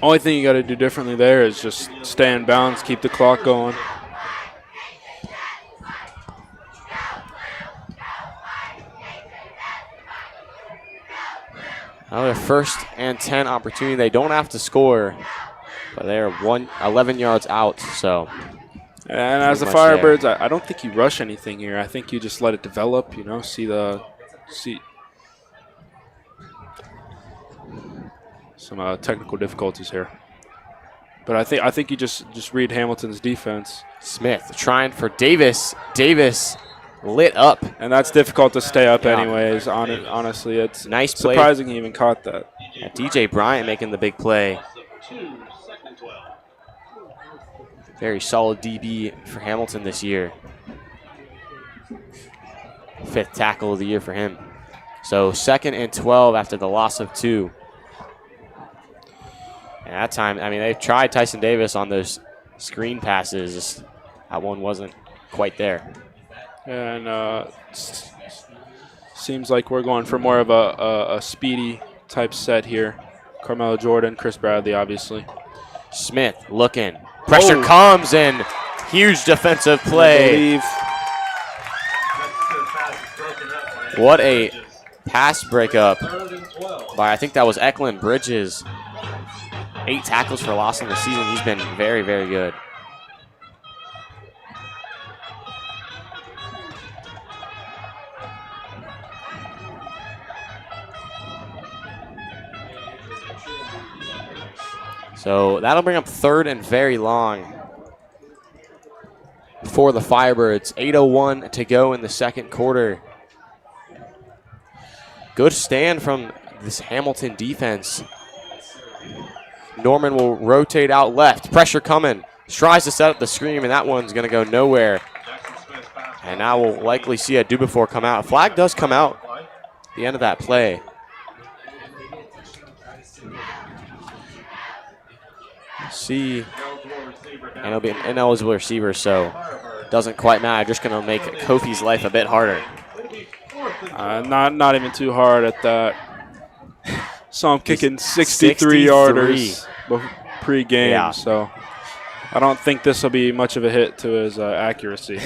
Only thing you got to do differently there is just stay in bounds, keep the clock going.
Another 1st and 10 opportunity. They don't have to score, but they are 11 yards out. So,
and as the Firebirds, I don't think you rush anything here. I think you just let it develop. See some technical difficulties here. But I think you just read Hamilton's defense.
Smith trying for Davis. Davis lit up.
And that's difficult to stay up anyways. Honestly, it's
nice play.
Surprising he even caught that.
DJ Bryant making the big play. Very solid DB for Hamilton this year. 5th tackle of the year for him. So 2nd and 12 after the loss of 2. And that time, they tried Tyson Davis on those screen passes. Just, that one wasn't quite there.
And seems like we're going for more of a speedy type set here. Carmelo Jordan, Chris Bradley, obviously.
Smith looking. Pressure comes and huge defensive play. What a pass breakup by, I think that was Eklund Bridges. 8 tackles for loss in the season. He's been very, very good. So that'll bring up 3rd and very long for the Firebirds. 8:01 to go in the 2nd quarter. Good stand from this Hamilton defense. Norman will rotate out left. Pressure coming. tries to set up the screen, and that one's going to go nowhere. And now we'll likely see a do before come out. A flag does come out at the end of that play. See, and it'll be an ineligible receiver, so doesn't quite matter. Just going to make Kofi's life a bit harder.
Not even too hard at that. So I'm kicking 63 yarders pre-game, so I don't think this will be much of a hit to his accuracy.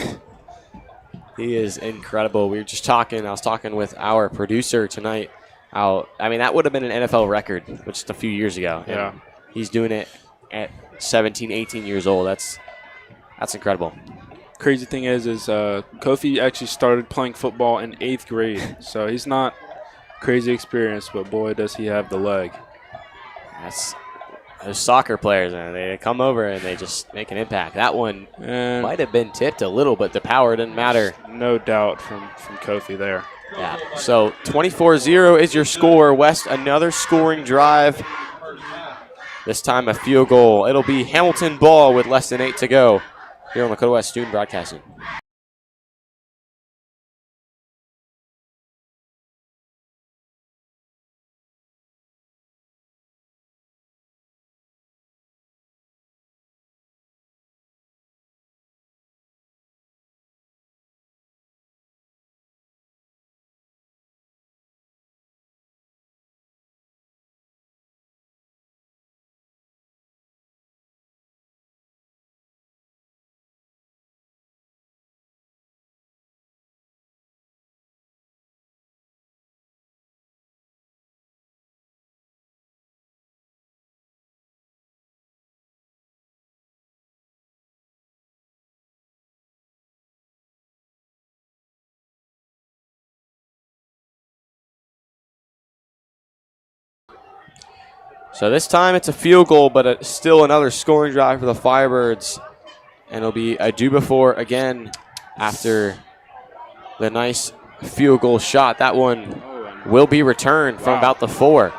He is incredible. We were just talking. I was talking with our producer tonight. I mean, that would have been an NFL record just a few years ago.
Yeah.
He's doing it at 17, 18 years old. That's incredible.
Crazy thing is Kofi actually started playing football in 8th grade, so he's not crazy experienced, but boy, does he have the leg.
That's those soccer players, and they come over and they just make an impact. That one might have been tipped a little, but the power didn't matter.
No doubt from Kofi there.
Yeah. So 24-0 is your score. West, another scoring drive. This time a field goal. It'll be Hamilton ball with less than 8 to go here on Lakota West Student Broadcasting. So this time it's a field goal, but still another scoring drive for the Firebirds. And it'll be a do before again after the nice field goal shot. That one will be returned from about the 4.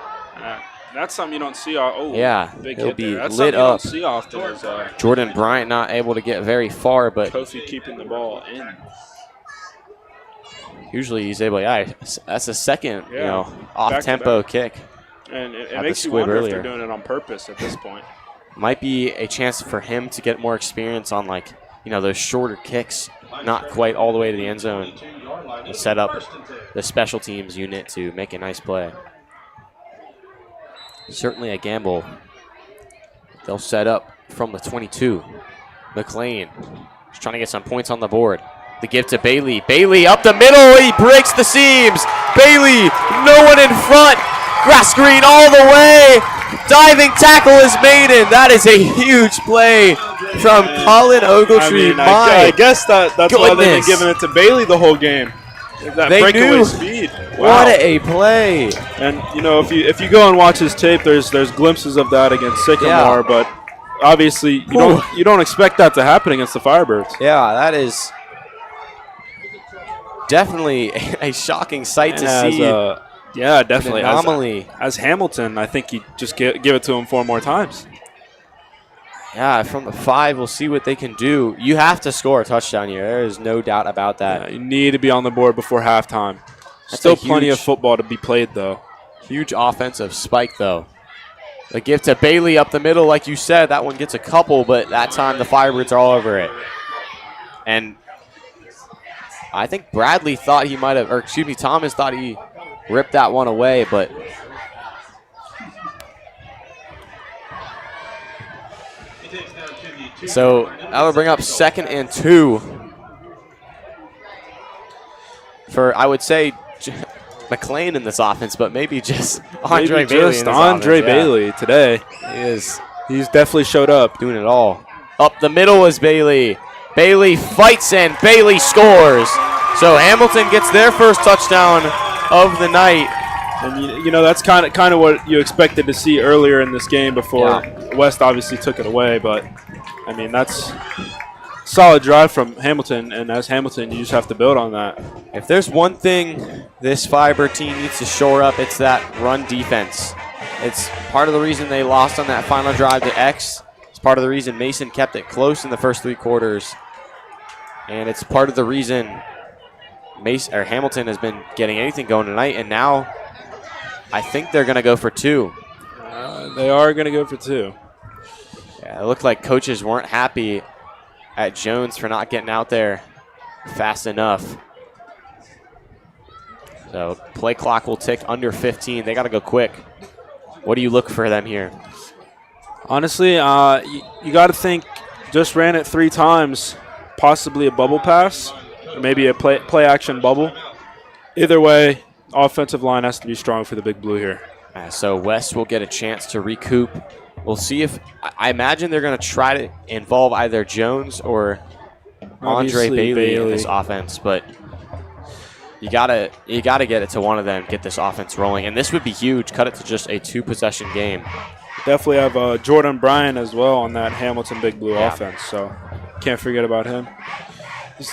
That's something you don't see. Big
it'll
hit
be
there. That's
lit
something you
up.
don't see often is,
Jordan Bryant not able to get very far, but
Kofi keeping the ball in.
usually he's able. Yeah, that's a second, off-tempo kick.
And it
Had
makes
the
you wonder
squib
if they're
earlier.
doing it on purpose at this point.
Might be a chance for him to get more experience on those shorter kicks, not quite all the way to the end zone, and set up the special teams unit to make a nice play. Certainly a gamble. They'll set up from the 22. McLean just trying to get some points on the board. The give to Bailey. Bailey up the middle. He breaks the seams. Bailey, no one in front. Grass screen all the way. Diving tackle is made in. That is a huge play from Colin Ogletree.
I guess that's why they've been
goodness.
giving it to Bailey the whole game. That
They
breakaway
knew.
speed.
What a play.
And if you go and watch his tape, there's glimpses of that against Sycamore,
Yeah.
but obviously you don't expect that to happen against the Firebirds.
Yeah, that is definitely a shocking sight to see.
Definitely.
An anomaly.
As Hamilton, I think you just give it to him 4 more times.
Yeah, from the 5, we'll see what they can do. You have to score a touchdown here. There is no doubt about that.
You need to be on the board before halftime.
That's
Still
a
plenty
huge-
of football to be played, though.
Huge offensive spike, though. The give to Bailey up the middle, like you said. That one gets a couple, but that time the Firebirds are all over it. And I think Bradley thought he might have, or excuse me, Thomas thought he ripped that one away, but so that will bring up 2nd and 2 for, I would say, McLean in this offense, but maybe just Andre
Maybe
Bailey.
just
in this
Andre
offense, yeah.
Bailey today. He's definitely showed up.
Doing it all. Up the middle is Bailey. Bailey fights and Bailey scores. So Hamilton gets their first touchdown of the night.
And that's kind of what you expected to see earlier in this game before West obviously took it away. But I mean, that's solid drive from Hamilton, and as Hamilton, you just have to build on that.
If there's one thing this Firebird team needs to shore up, it's that run defense. It's part of the reason they lost on that final drive to X. It's part of the reason Mason kept it close in the first 3 quarters. And it's part of the reason Hamilton has been getting anything going tonight. And now I think they're going to go for 2.
They are going to go for 2.
Yeah, it looked like coaches weren't happy at Jones for not getting out there fast enough. So play clock will tick under 15. They got to go quick. What do you look for them here?
Honestly, you got to think just ran it 3 times, possibly a bubble pass, or maybe a play action bubble. Either way, offensive line has to be strong for the Big Blue here.
So West will get a chance to recoup. We'll see if I imagine they're going to try to involve either Jones or Andre Bailey in this offense, but you gotta get it to one of them, get this offense rolling, and this would be huge. Cut it to just a 2-possession game.
Definitely have Jordan Bryan as well on that Hamilton Big Blue offense, so can't forget about him. He's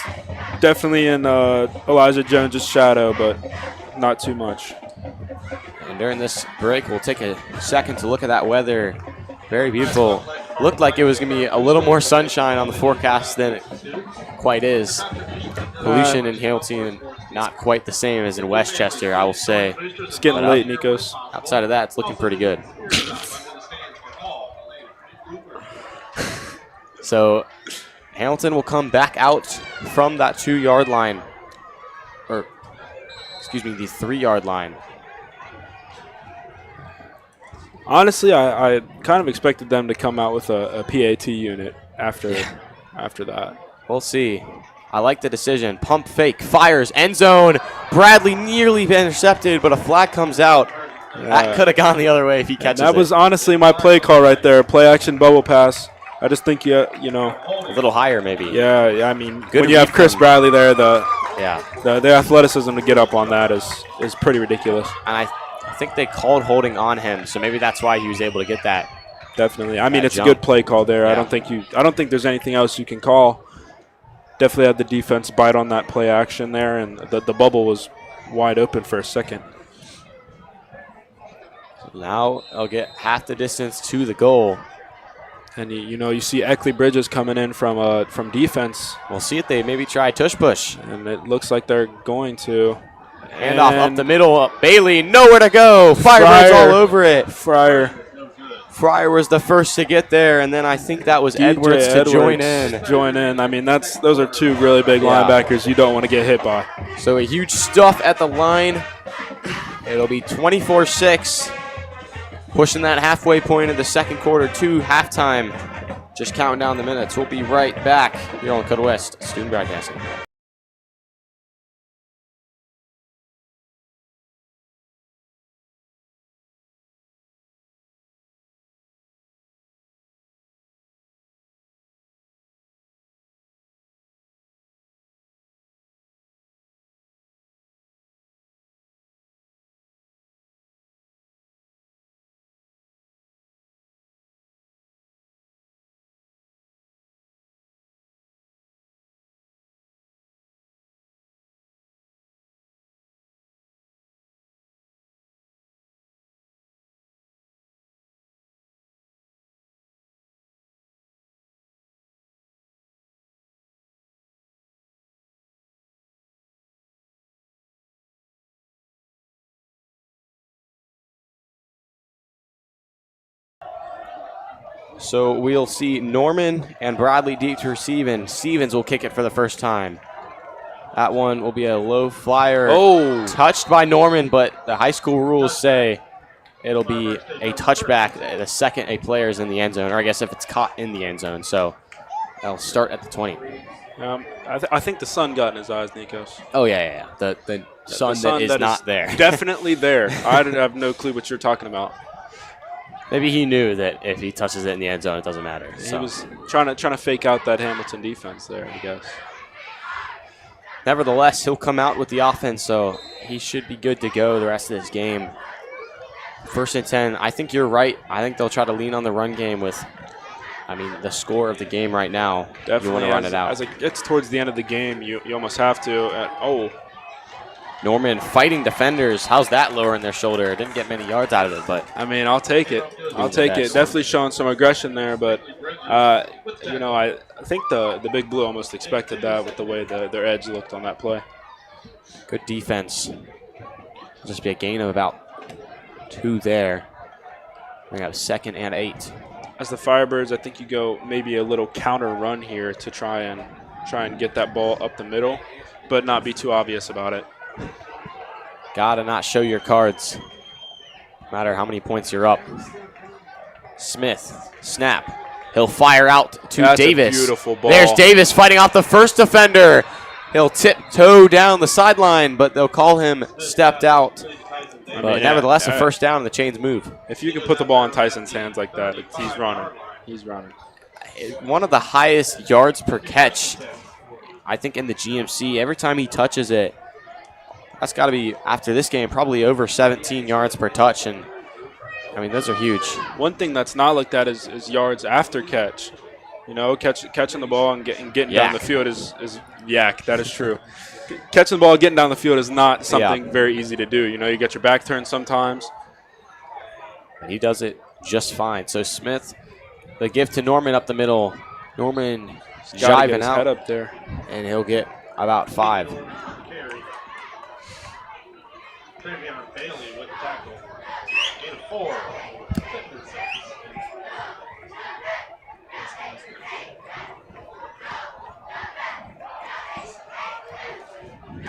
definitely in Elijah Jones' shadow, but not too much.
And during this break, we'll take a second to look at that weather. Very beautiful. Looked like it was going to be a little more sunshine on the forecast than it quite is. Pollution in Hamilton, not quite the same as in Westchester, I will say.
It's getting late, Nikos.
Outside of that, it's looking pretty good. So Hamilton will come back out from that 2-yard line. Or, excuse me, the 3-yard line.
Honestly, I kind of expected them to come out with a PAT unit after that.
We'll see. I like the decision. Pump fake, fires, end zone. Bradley nearly intercepted, but a flag comes out. Yeah. That could have gone the other way if he catches it.
That was honestly my play call right there. Play action bubble pass. I just think you know
a little higher maybe.
Yeah. I mean, when you have Chris Bradley there, the athleticism to get up on that is pretty ridiculous.
And I think they called holding on him, so maybe that's why he was able to get that.
Definitely. I mean, it's jump. A good play call there. Yeah. I don't think there's anything else you can call. Definitely had the defense bite on that play action there, and the bubble was wide open for a second.
So now they'll get half the distance to the goal.
And you see Eckley Bridges coming in from defense.
We'll see if they maybe try tush push.
And it looks like they're going to.
Handoff up the middle. Bailey, nowhere to go. Firebirds all over it. Fryer was the first to get there, and then I think that was Edwards to join in.
I mean, those are 2 really big linebackers you don't want to get hit by.
So a huge stuff at the line. It'll be 24-6. Pushing that halfway point of the second quarter to halftime. Just counting down the minutes. We'll be right back here on Lakota West Student Broadcasting. So we'll see Norman and Bradley deep to receive, and Stevens will kick it for the first time. That one will be a low flyer.
Oh.
Touched by Norman, but the high school rules say it'll be a touchback the second a player is in the end zone, or I guess if it's caught in the end zone. So that'll start at the 20.
I think the sun got in his eyes, Nikos.
Oh, yeah. The sun that is not there.
Definitely there. I have no clue what you're talking about.
Maybe he knew that if he touches it in the end zone, it doesn't matter.
He was trying to fake out that Hamilton defense there, I guess.
Nevertheless, he'll come out with the offense, so he should be good to go the rest of this game. 1st and 10. I think you're right. I think they'll try to lean on the run game with, the score of the game right now.
Definitely.
You want to run it out.
As it gets towards the end of the game, you almost have to.
Norman fighting defenders. How's that lowering their shoulder? Didn't get many yards out of it, but
I'll take it. I'll take it. Definitely showing some aggression there, but
You know, I think the Big Blue almost expected that with the way their edge looked on that play.
Good defense. It'll just be a gain of about 2 there. We got 2nd and 8.
As the Firebirds, I think you go maybe a little counter run here to try and get that ball up the middle, but not be too obvious about it.
Gotta not show your cards, no matter how many points you're up. Smith, snap. He'll fire out to
That's
Davis.
A beautiful ball.
There's Davis fighting off the first defender. He'll tiptoe down the sideline, but they'll call him stepped out. But nevertheless, a first down and the chains move.
If you can put the ball in Tyson's hands like that, he's running. He's running.
One of the highest yards per catch, I think, in the GMC. Every time he touches it, that's got to be, after this game, probably over 17 yards per touch. And, I mean, those are huge.
One thing that's not looked at is yards after catch. You know, catching the ball and getting down the field is yak. That is true. Catching the ball, getting down the field is not something very easy to do. You know, you get your back turned sometimes.
And he does it just fine. So Smith, the give to Norman up the middle. Norman jiving out.
Head up there.
And he'll get about 5.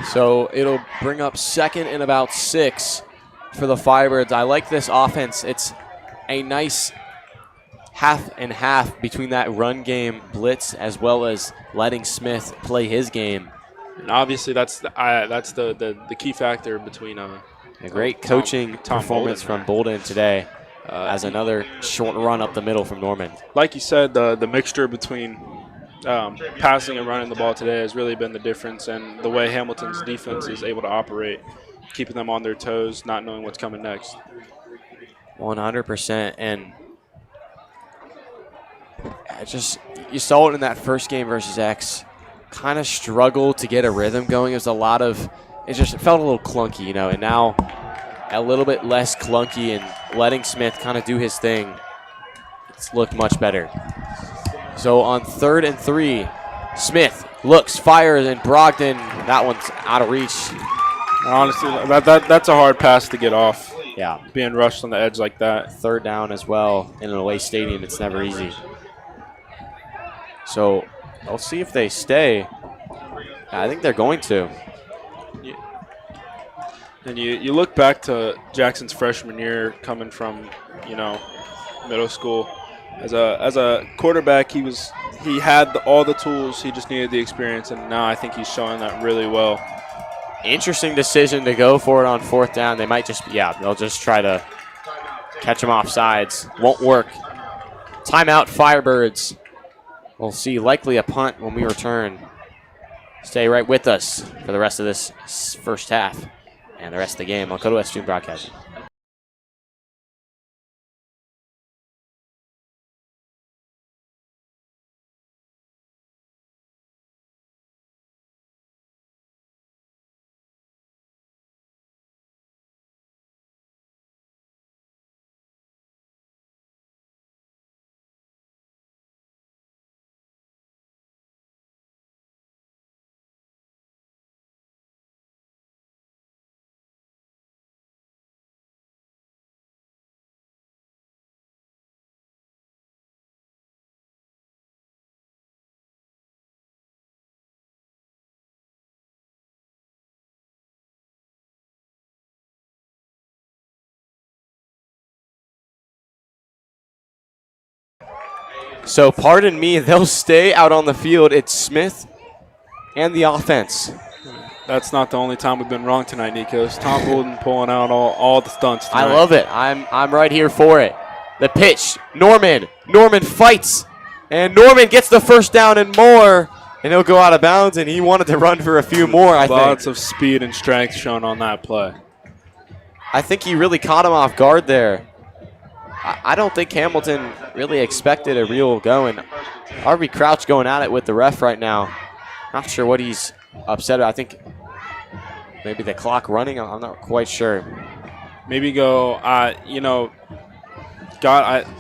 So it'll bring up 2nd and about 6 for the Firebirds. I like this offense. It's a nice half and half between that run game blitz as well as letting Smith play his game.
And obviously that's the key factor between a
great coaching performance from Bolden today as another short run up the middle from Norman.
Like you said, the mixture between passing and running the ball today has really been the difference, and the way Hamilton's defense is able to operate, keeping them on their toes, not knowing what's coming next.
100%. And you saw it in that first game versus X. Kind of struggled to get a rhythm going. It felt a little clunky, you know, and now a little bit less clunky and letting Smith kind of do his thing. It's looked much better. So on 3rd and 3, Smith looks, fires, and Brogdon, that one's out of reach.
Honestly, that's a hard pass to get off.
Yeah.
Being rushed on the edge like that.
3rd down as well in an away stadium. It's never easy. So I'll see if they stay. I think they're going to.
And you look back to Jackson's freshman year coming from, you know, middle school. As a quarterback, he had all the tools. He just needed the experience, and now I think he's showing that really well.
Interesting decision to go for it on 4th down. They might they'll just try to catch him off sides. Won't work. Timeout, Firebirds. We'll see likely a punt when we return. Stay right with us for the rest of this first half and the rest of the game on Lakota West Student Broadcasting. So pardon me, they'll stay out on the field. It's Smith and the offense.
That's not the only time we've been wrong tonight, Nikos. Tom Bolden pulling out all the stunts tonight.
I love it. I'm right here for it. The pitch, Norman fights, and Norman gets the first down and more, and he'll go out of bounds, and he wanted to run for a few more, I think.
Lots of speed and strength shown on that play.
I think he really caught him off guard there. I don't think Hamilton really expected a real go, and Harvey Crouch going at it with the ref right now. Not sure what he's upset about. I think maybe the clock running. I'm not quite sure.
Maybe go,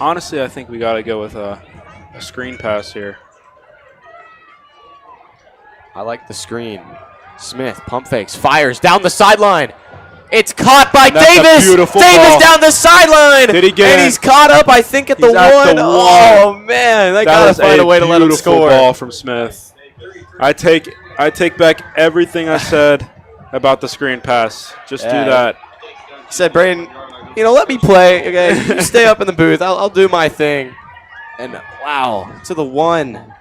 honestly, I think we got to go with
a screen pass here.
I like the screen. Smith pump fakes, fires down the sideline. It's caught by Davis.
Beautiful
Davis
ball.
down the sideline.
Did he get
And
in?
he's caught up, I think, at the
He's at
one.
the
Oh, man. They got to find a way to let him score.
Ball from Smith. I take back everything I said about the screen pass. Just do that.
He said, Braden, let me play. Okay, you stay up in the booth. I'll do my thing. And, wow, to the one.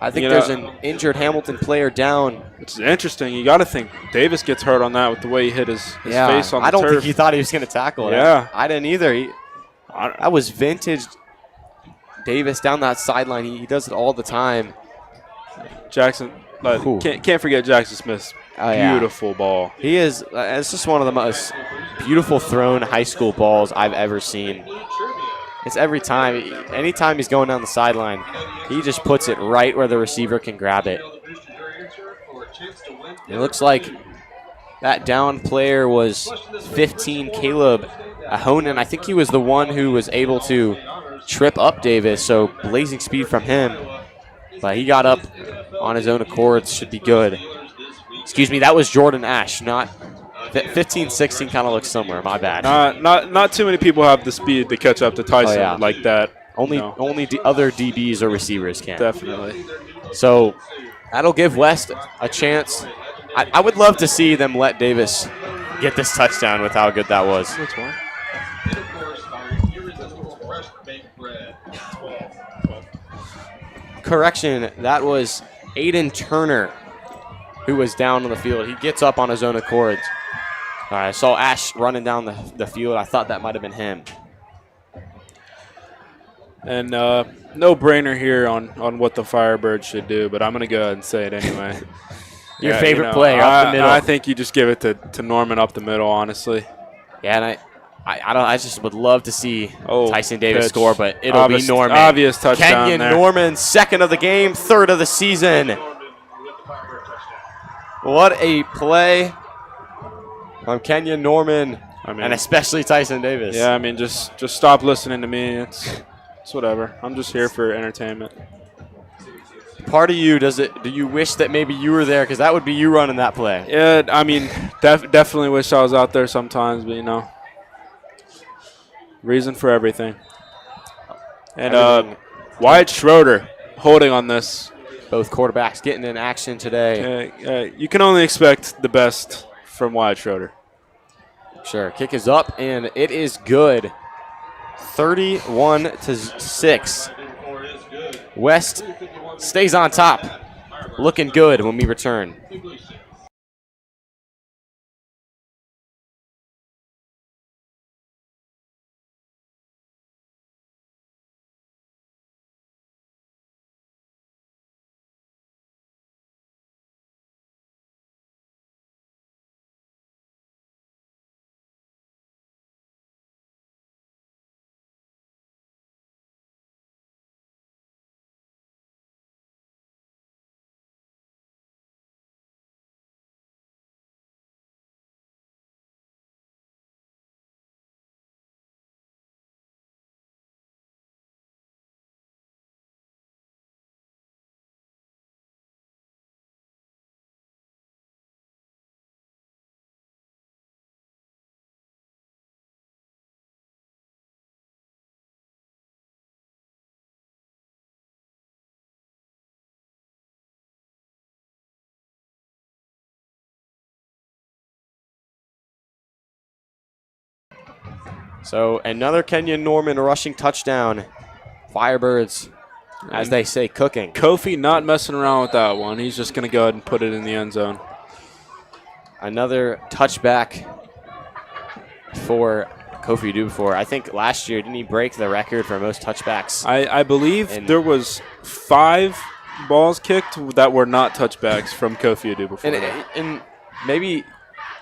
I think there's an injured Hamilton player down.
Which is interesting. You got to think Davis gets hurt on that with the way he hit his face on the
I don't
turf.
think he thought he was going to tackle it.
Yeah.
I didn't either. That was vintage Davis down that sideline. He does it all the time.
Jackson, can't forget Jackson Smith's beautiful ball.
He is. It's just one of the most beautiful thrown high school balls I've ever seen. It's every time. Anytime he's going down the sideline, he just puts it right where the receiver can grab it. It looks like that down player was 15, Caleb Ahonen. I think he was the one who was able to trip up Davis, so blazing speed from him. But he got up on his own accord. Should be good. Excuse me, that was Jordan Ash, not 15-16 kind of looks similar. My bad.
Not too many people have the speed to catch up to Tyson like that.
Only other DBs or receivers can.
Definitely.
So that'll give West a chance. I would love to see them let Davis get this touchdown with how good that was.
That's one.
Correction, that was Aiden Turner who was down on the field. He gets up on his own accord. I saw Ash running down the field. I thought that might have been him.
And no brainer here on what the Firebirds should do, but I'm going to go ahead and say it anyway.
Your favorite player up the middle.
I think you just give it to Norman up the middle, honestly.
Yeah, and I just would love to see Tyson Davis score, but it'll be Norman.
Obvious touchdown
Kenyon
there.
Norman, second of the game, third of the season. What a play from Kenyon Norman, and especially Tyson Davis.
Yeah, I mean, just stop listening to me. It's whatever. I'm just here for entertainment.
Part of you, do you wish that maybe you were there, because that would be you running that play?
Yeah, I mean, definitely wish I was out there sometimes, but reason for everything. And Wyatt Schroeder holding on this.
Both quarterbacks getting in action today.
You can only expect the best from Wyatt Schroeder.
Sure. Kick is up, and it is good. 31-6. West stays on top. Looking good when we return. So another Kenyon Norman rushing touchdown. Firebirds, as they say, cooking.
Kofi not messing around with that one. He's just going to go ahead and put it in the end zone.
Another touchback for Kofi Dubois. I think last year, didn't he break the record for most touchbacks?
I believe there was 5 balls kicked that were not touchbacks from Kofi Dubois.
And maybe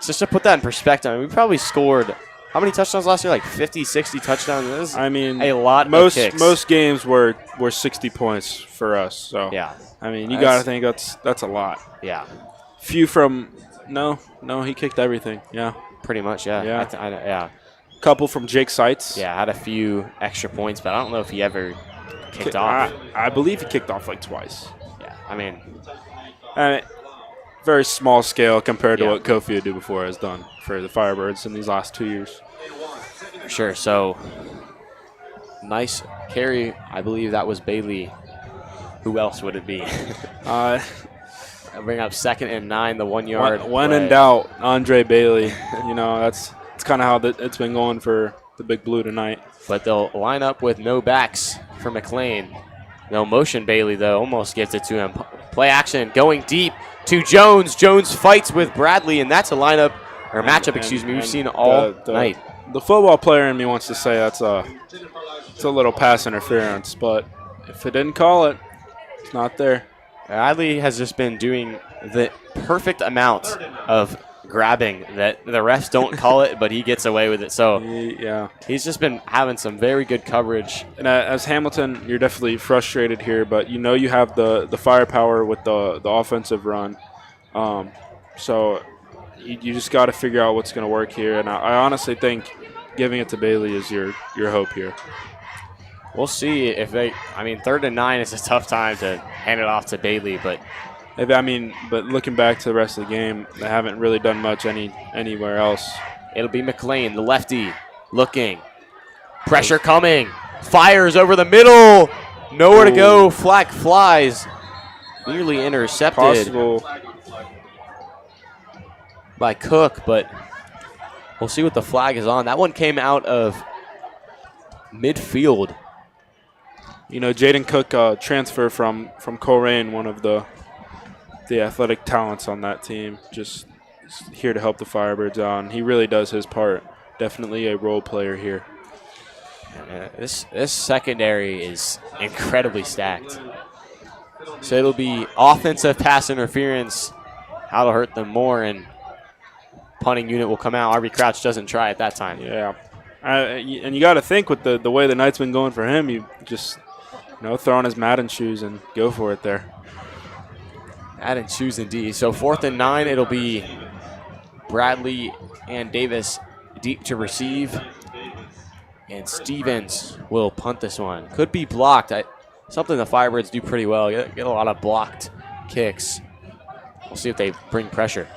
just to put that in perspective, we probably scored – how many touchdowns last year? Like 50, 60 touchdowns?
I mean,
a lot
of
kicks.
Most games were 60 points for us. So
yeah,
I mean, you got to think that's a lot.
Yeah.
Few from no, he kicked everything. Yeah.
Pretty much, yeah.
Yeah.
Yeah.
Couple from Jake Seitz.
Yeah, had a few extra points, but I don't know if he ever kicked off.
I believe he kicked off like twice.
Yeah, I mean,
very small scale compared to what Kofi Adubefore has done for the Firebirds in these last 2 years.
sure. So nice carry. I believe that was Bailey. Who else would it be? Bring up 2nd and 9, the 1 yard.
When in doubt, Andre Bailey. That's kind of how it's been going for the Big Blue tonight.
But they'll line up with no backs for McLean. No motion. Bailey, though, almost gets it to him. Play action, going deep to Jones. Jones fights with Bradley, and that's a lineup, or matchup, excuse me, we've seen all night.
The football player in me wants to say it's a little pass interference, but if it didn't call it, it's not there.
Bradley has just been doing the perfect amount of grabbing that the refs don't call it, but he gets away with it. So he's just been having some very good coverage.
And as Hamilton, you're definitely frustrated here, but you have the firepower with the offensive run. So you just got to figure out what's going to work here. And I honestly think giving it to Bailey is your hope here.
We'll see if they – I mean, 3rd and 9 is a tough time to hand it off to Bailey, but –
but looking back to the rest of the game, they haven't really done much anywhere else.
It'll be McLean, the lefty, looking. Pressure coming. Fires over the middle. Nowhere to go. Flag flies. Nearly intercepted
Possible
by Cook, but we'll see what the flag is on. That one came out of midfield.
Jaden Cook transfer from Coleraine, one of the athletic talents on that team, just here to help the Firebirds out. And he really does his part. Definitely a role player here.
This secondary is incredibly stacked. So it'll be offensive pass interference. How to hurt them more, and punting unit will come out. RB Crouch doesn't try at that time.
Yeah. And you got to think with the way the night's been going for him, you just throw on his Madden shoes and go for it there.
Madden shoes indeed. So 4th and 9, it'll be Bradley and Davis deep to receive. And Stevens will punt this one. Could be blocked. Something the Firebirds do pretty well. Get a lot of blocked kicks. We'll see if they bring pressure.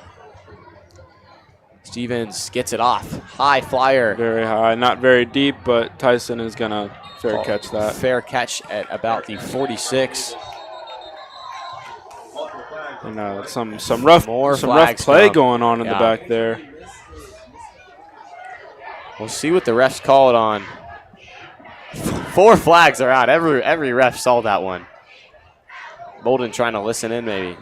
Stevens gets it off. High flyer.
Very high. Not very deep, but Tyson is going to fair catch that.
Fair catch at about the 46.
And some rough play going on in the back there.
We'll see what the refs call it on. 4 flags are out. Every ref saw that one. Bolden trying to listen in maybe.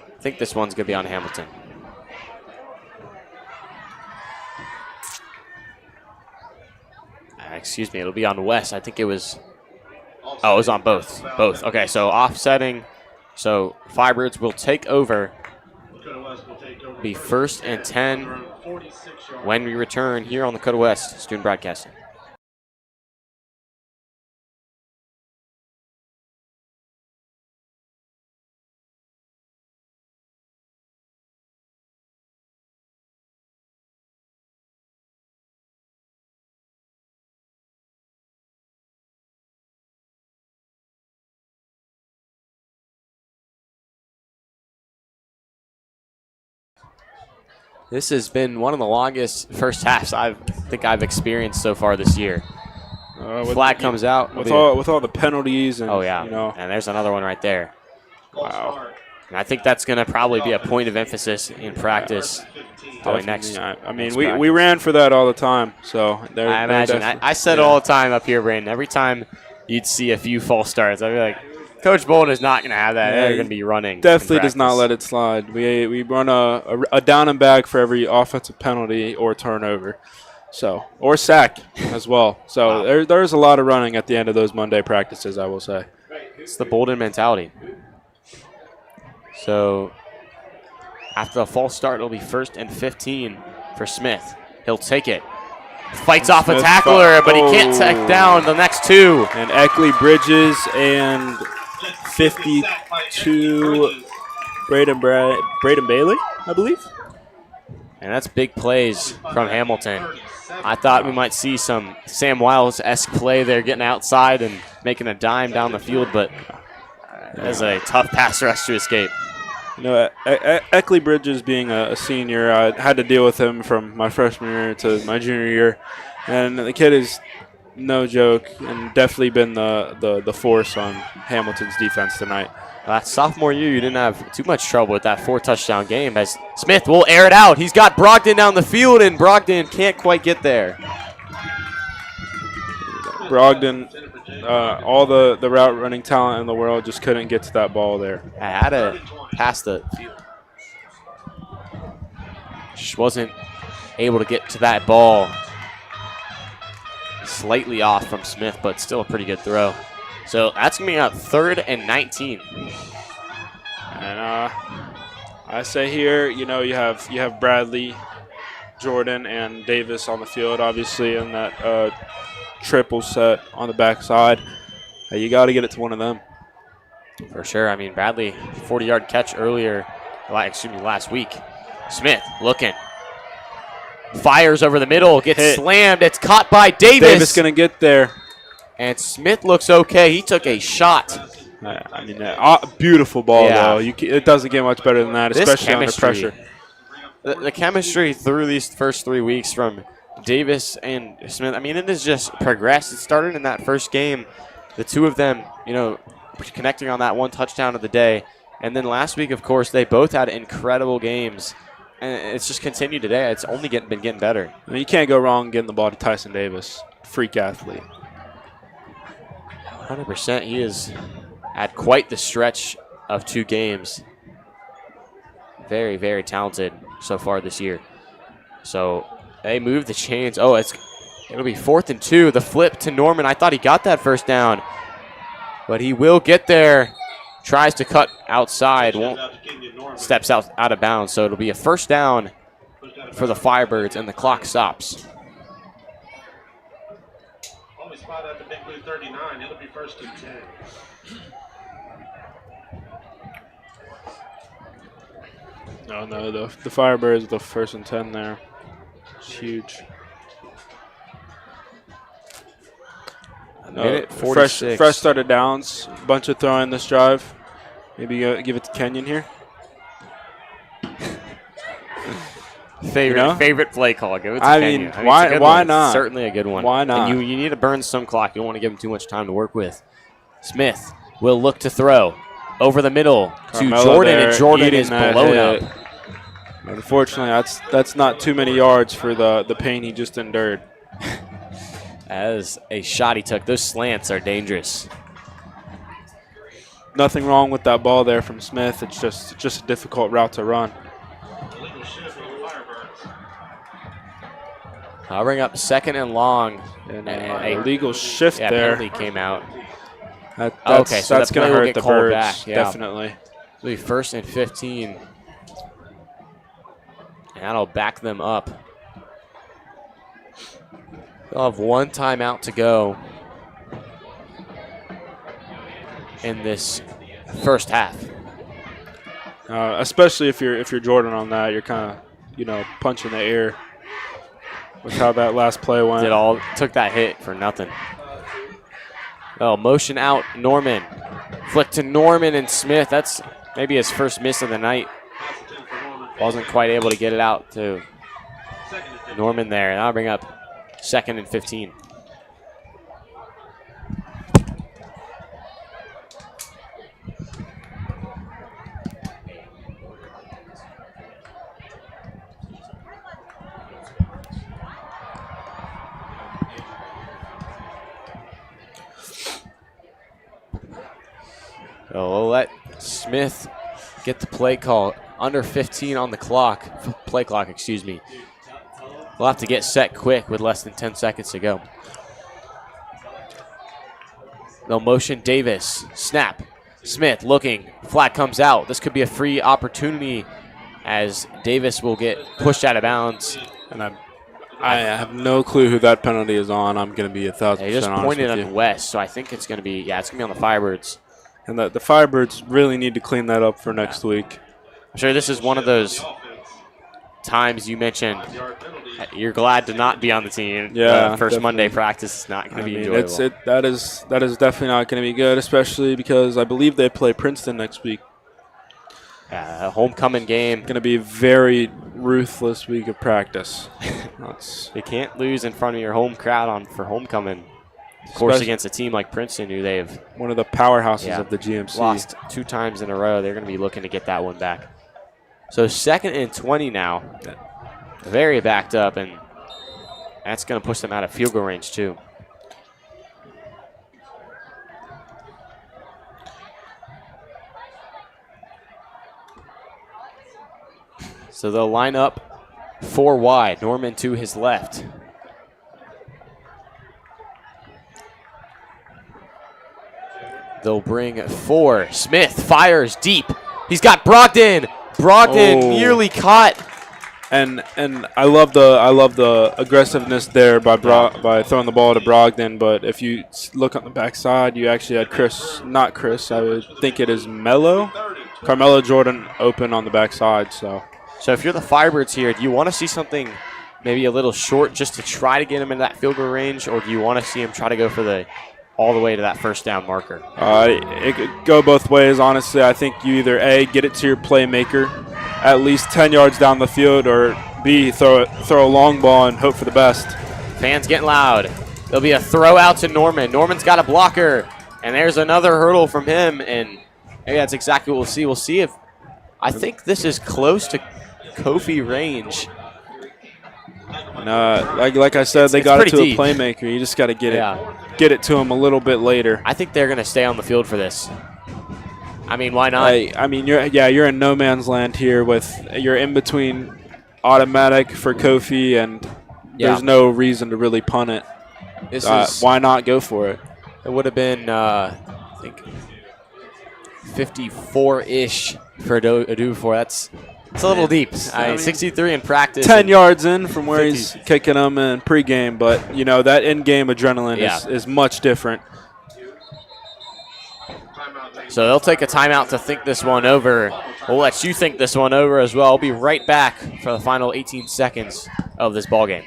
I think this one's going to be on Hamilton. Excuse me, it'll be on West. I think it was – it was on both. Both. Okay, so offsetting. So Firebirds will take over. Be 1st and 10 when we return here on Lakota West Student Broadcasting. This has been one of the longest first halves I think I've experienced so far this year. Flag comes out.
With all the penalties. And,
and there's another one right there.
Wow.
And I think that's going to probably be a point of emphasis in practice going next.
I mean, we ran for that all the time. So
I imagine. I said it all the time up here, Brandon. Every time you'd see a few false starts, I'd be like, Coach Bolden is not going to have that. They're going to be running.
Definitely does not let it slide. We run a down and back for every offensive penalty or turnover, or sack as well. So there's a lot of running at the end of those Monday practices, I will say.
It's the Bolden mentality. So after the false start, it'll be 1st and 15 for Smith. He'll take it. Fights off a tackler, but he can't take down the next 2.
And Eckley Bridges and 52 Braden Bailey, I believe.
And that's big plays from Hamilton. I thought we might see some Sam Wiles-esque play there, getting outside and making a dime down the field, but that's a tough pass rush to escape.
You know, Eckley Bridges being a senior, I had to deal with him from my freshman year to my junior year. And the kid is no joke and definitely been the force on Hamilton's defense tonight.
That sophomore year, you didn't have too much trouble with that 4-touchdown game as Smith will air it out. He's got Brogdon down the field, and Brogdon can't quite get there.
Brogdon, all the route running talent in the world, just couldn't get to that ball there.
I had to pass the field. Just wasn't able to get to that ball. Slightly off from Smith, but still a pretty good throw. So that's going to be up 3rd and 19.
And I say here, you know, you have Bradley, Jordan, and Davis on the field, obviously, in that triple set on the backside. You got to get it to one of them.
For sure. I mean, Bradley, 40-yard catch last week. Smith looking. Fires over the middle, gets slammed. It's caught by Davis.
Davis going to get there.
And Smith looks okay. He took a shot.
I mean, beautiful ball, though. It doesn't get much better than that, especially under pressure.
The chemistry through these first 3 weeks from Davis and Smith, I mean, it has just progressed. It started in that first game. The two of them, you know, connecting on that one touchdown of the day. And then last week, of course, they both had incredible games. And it's just continued today. It's only been getting better.
I mean, you can't go wrong getting the ball to Tyson Davis. Freak athlete.
100%. He has had quite the stretch of 2 games. Very, very talented so far this year. So they move the chains. Oh, it'll be 4th and 2. The flip to Norman. I thought he got that first down, but he will get there. Tries to cut outside. Steps out of bounds. So it'll be a first down for the Firebirds, and the clock stops.
Spot at the big blue 39. It'll be 1st and 10.
No, the Firebirds with the 1st and 10 there. It's huge.
Minute 46.
Fresh started downs. Bunch of throwing this drive. Maybe give it to Kenyon here.
Favorite play call. Give it to Kenyon.
Why not?
Certainly a good one.
Why not?
And you need to burn some clock. You don't want to give him too much time to work with. Smith will look to throw over the middle to Jordan, and Jordan is blown up.
Unfortunately, that's not too many yards for the pain he just endured.
As a shot he took. Those slants are dangerous.
Nothing wrong with that ball there from Smith. It's just a difficult route to run.
I'll bring up 2nd and long.
And a legal shift there.
Penalty came out.
That's going to hurt the Birds,
back. Yeah.
definitely.
It'll be 1st and 15. And that'll back them up. They'll have 1 timeout to go in this first half.
Especially if you're Jordan on that, you're kind of punching the air with how that last play went.
Took that hit for nothing. Oh, motion out Norman. Flick to Norman and Smith. That's maybe his first miss of the night. Wasn't quite able to get it out to Norman there. And I'll bring up 2nd and 15. So we'll let Smith get the play call. Under 15 on the clock. Play clock, excuse me. We'll have to get set quick with less than 10 seconds to go. They'll motion Davis. Snap. Smith looking. Flat comes out. This could be a free opportunity as Davis will get pushed out of bounds.
And I have no clue who that penalty is on. I'm going to be 1,000% honest.
He just pointed on West, so I think it's going to be, it's going to be on the Firebirds.
And the Firebirds really need to clean that up for next week.
I'm sure this is one of those times you mentioned you're glad to not be on the team.
Yeah,
first
definitely.
Monday practice is not going to be enjoyable.
That is definitely not going to be good, especially because I believe they play Princeton next week.
A homecoming game.
Going to be a very ruthless week of practice.
You can't lose in front of your home crowd for homecoming. Of course, against a team like Princeton, who they've
one of the powerhouses of the GMC.
Lost 2 times in a row. They're going to be looking to get that one back. So 2nd and 20 now. Very backed up, and that's going to push them out of field goal range too. So they'll line up 4 wide. Norman to his left. They'll bring 4. Smith fires deep. He's got Brogdon. Brogdon nearly caught.
And I love the aggressiveness there by throwing the ball to Brogdon. But if you look on the backside, you actually had I would think it is Carmelo Jordan open on the backside. So
if you're the Firebirds here, do you want to see something maybe a little short just to try to get him in that field goal range, or do you want to see him try to go for all the way to that first down marker?
It could go both ways, honestly. I think you either A, get it to your playmaker at least 10 yards down the field, or B, throw a long ball and hope for the best.
Fans getting loud. There'll be a throw out to Norman. Norman's got a blocker, and there's another hurdle from him, and maybe that's exactly what we'll see. We'll see if I think this is close to Kofi range.
Like I said, they got it to
deep.
a playmaker. You just got to get it to him a little bit later.
I think they're going to stay on the field for this. I mean, why not?
I mean, you're in no man's land here. You're in between automatic for Kofi, and there's no reason to really punt it. Why not go for it?
It would have been, I think, 54-ish for Adu for. It's a little deep. 63 in practice.
10 yards in from where he's kicking them in pregame, but that in-game adrenaline is much different.
So they'll take a timeout to think this one over. We'll let you think this one over as well. I'll be right back for the final 18 seconds of this ballgame.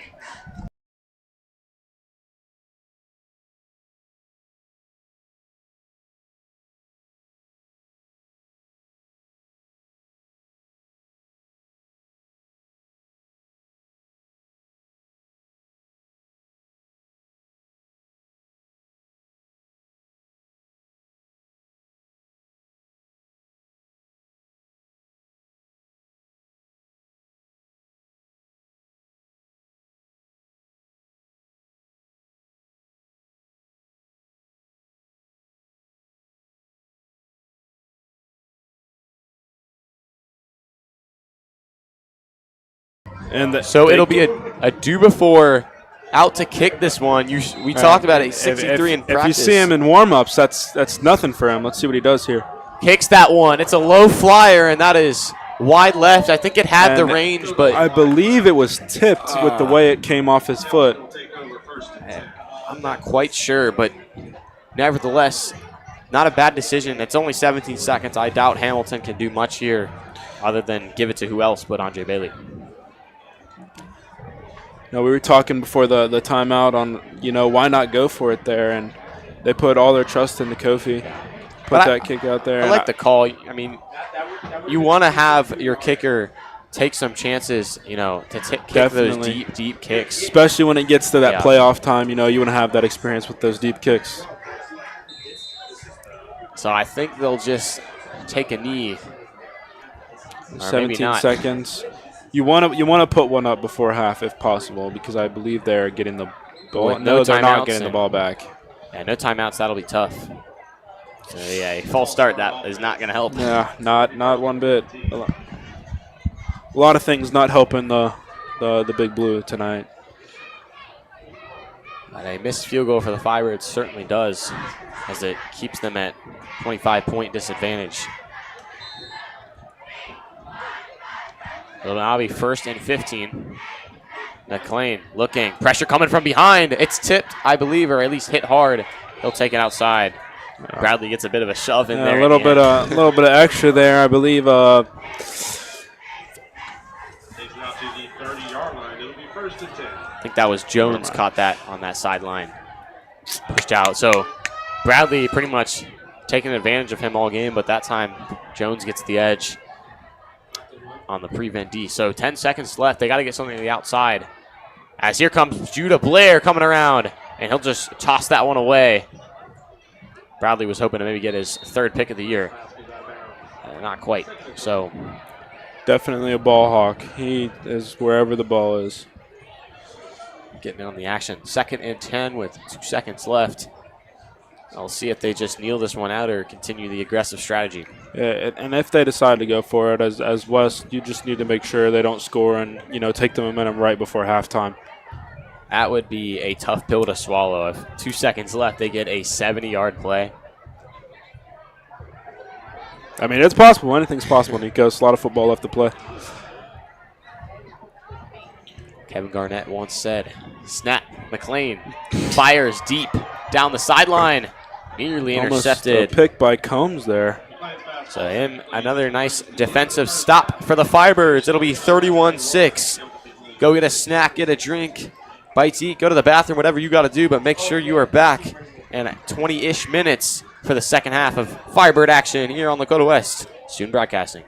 So it'll be a do before out to kick this one. We talked about it, 63 in practice.
If you see him in warm-ups, that's nothing for him. Let's see what he does here.
Kicks that one. It's a low flyer, and that is wide left. I think it had the range, but
I believe it was tipped with the way it came off his foot.
I'm not quite sure, but nevertheless, not a bad decision. It's only 17 seconds. I doubt Hamilton can do much here other than give it to who else but Andre Bailey.
We were talking before the timeout on, why not go for it there, and they put all their trust into Kofi. Put that kick out there.
I like the call. I mean, you want to have your kicker take some chances, to kick those deep kicks.
Especially when it gets to that playoff time, you want to have that experience with those deep kicks.
So I think they'll just take a knee.
17 seconds. You want to put one up before half if possible, because I believe they're getting the ball. No, they're not getting the ball back.
Yeah, no timeouts. That'll be tough. So a false start that is not going to help.
Yeah, not one bit. A lot of things not helping the Big Blue tonight.
But a missed field goal for the Firebirds certainly does, as it keeps them at 25-point disadvantage. It'll now be 1st and 15. McLean looking. Pressure coming from behind. It's tipped, I believe, or at least hit hard. He'll take it outside. Bradley gets a bit of a shove in there.
A little bit of extra there, I believe.
I think that was Jones caught that on that sideline. Pushed out. So Bradley pretty much taking advantage of him all game, but that time Jones gets the edge on the prevent D. So 10 seconds left. They got to get something to the outside. As here comes Judah Blair coming around, and he'll just toss that one away. Bradley was hoping to maybe get his 3rd pick of the year. Not quite. So
Definitely a ball hawk. He is wherever the ball is.
getting in on the action. 2nd and 10 with 2 seconds left. I'll see if they just kneel this one out or continue the aggressive strategy.
Yeah, and if they decide to go for it, as West, you just need to make sure they don't score and take the momentum right before halftime.
That would be a tough pill to swallow. If 2 seconds left, they get a 70-yard play.
I mean, it's possible. Anything's possible, Nikos. A lot of football left to play.
Kevin Garnett once said, snap, McLean fires deep down the sideline. Nearly intercepted.
Almost a pick by Combs there.
So another nice defensive stop for the Firebirds. It'll be 31-6. Go get a snack, get a drink, bite to eat, go to the bathroom, whatever you got to do, but make sure you are back in 20-ish minutes for the second half of Firebird action here on Lakota West. Student Broadcasting.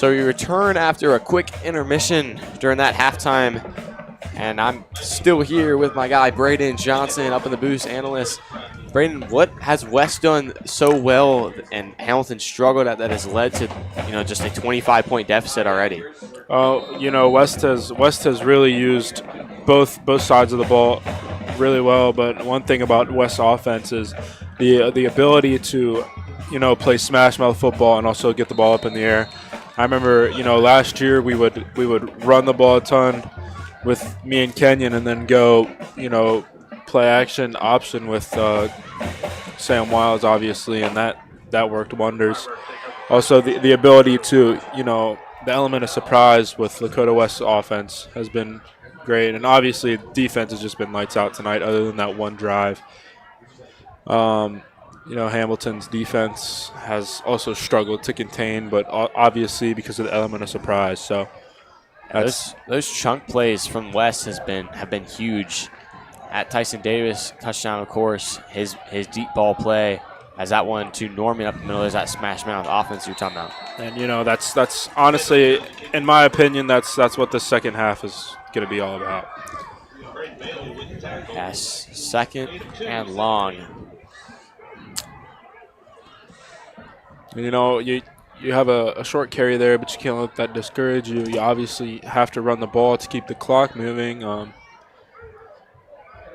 So we return after a quick intermission during that halftime. And I'm still here with my guy, Braden Johnson, up in the booth, analyst. Braden, what has West done so well and Hamilton struggled at that has led to, just a 25-point deficit already?
West has really used both sides of the ball really well. But one thing about West's offense is the ability to, play smash mouth football and also get the ball up in the air. I remember, last year we would run the ball a ton with me and Kenyon, and then go, play action option with Sam Wiles, obviously, and that worked wonders. Also, the ability to, the element of surprise with Lakota West's offense has been great, and obviously defense has just been lights out tonight other than that one drive. Hamilton's defense has also struggled to contain, but obviously because of the element of surprise. So
those chunk plays from West have been huge. At Tyson Davis, touchdown, of course, his deep ball play as that one to Norman up the middle is that smash mouth offense you're talking about.
And that's honestly, in my opinion, that's what the second half is going to be all about.
Yes, second and long.
You have a short carry there, but you can't let that discourage you. You obviously have to run the ball to keep the clock moving.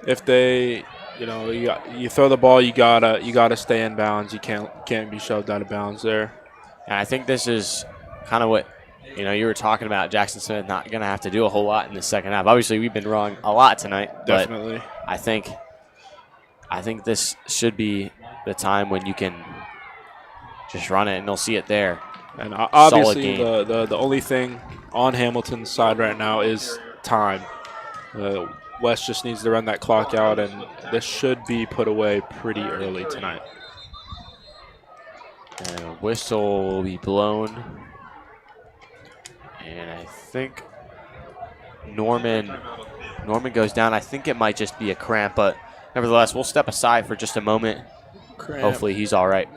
If they, you throw the ball, you gotta stay in bounds. You can't be shoved out of bounds there.
And I think this is kind of what you were talking about. Jackson Smith not gonna have to do a whole lot in the second half. Obviously, we've been wrong a lot tonight.
Definitely.
But I think this should be the time when you can just run it, and they'll see it there.
And obviously, the only thing on Hamilton's side right now is time. West just needs to run that clock out, and this should be put away pretty early tonight.
And a whistle will be blown. And I think Norman goes down. I think it might just be a cramp, but nevertheless, we'll step aside for just a moment.
Cramp.
Hopefully he's all right.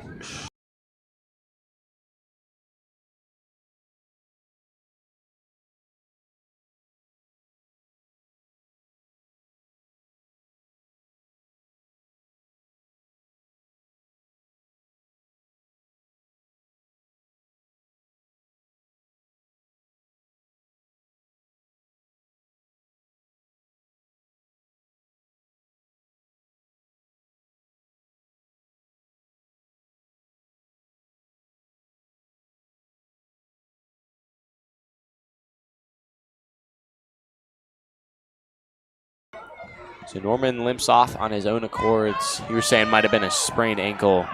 So Norman limps off on his own accords. You were saying might have been a sprained ankle.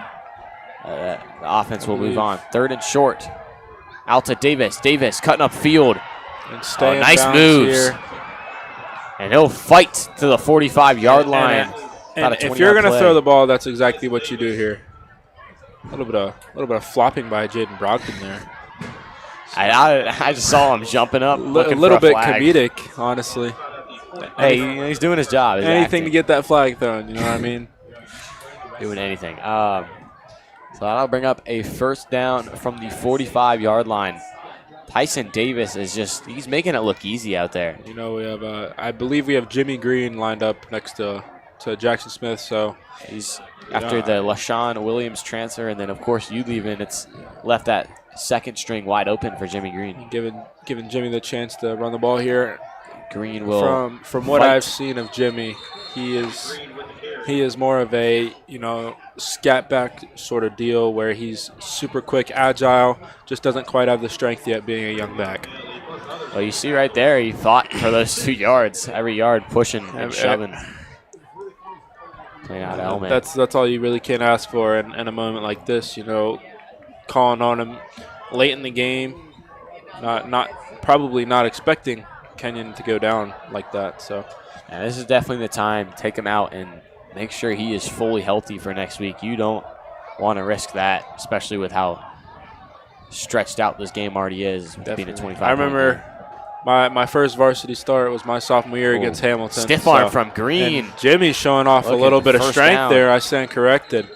The offense will move on. Third and short. Out to Davis. Davis cutting up field.
And
nice moves. Here. And he'll fight to the 45-yard line.
And if you're going to throw the ball, that's exactly what you do here. A little bit of flopping by Jaden Brogdon there.
I just saw him jumping up.
A little bit comedic, honestly.
Hey, he's doing his job.
Anything to get that flag thrown, you know what I mean?
Doing anything. So that'll bring up a first down from the 45-yard line. Tyson Davis he's making it look easy out there.
We have, I believe we have Jimmy Green lined up next to Jackson Smith. So
he's after the LaShawn Williams transfer, and then of course you leaving, it's left that second string wide open for Jimmy Green.
Giving Jimmy the chance to run the ball here.
Green will
from what I've seen of Jimmy, he is more of a scat back sort of deal where he's super quick, agile, just doesn't quite have the strength yet being a young back.
Well, you see right there, he fought for those 2 yards, every yard pushing and shoving. Playing out element.
That's all you really can ask for in a moment like this. Calling on him late in the game, probably not expecting Kenyon to go down like that. So,
and this is definitely the time. Take him out and make sure he is fully healthy for next week. You don't want to risk that, especially with how stretched out this game already is. Being a 25.
I remember my first varsity start was my sophomore year against Hamilton.
Stiff arm from Green.
And Jimmy's showing off a little bit of strength there. I stand corrected.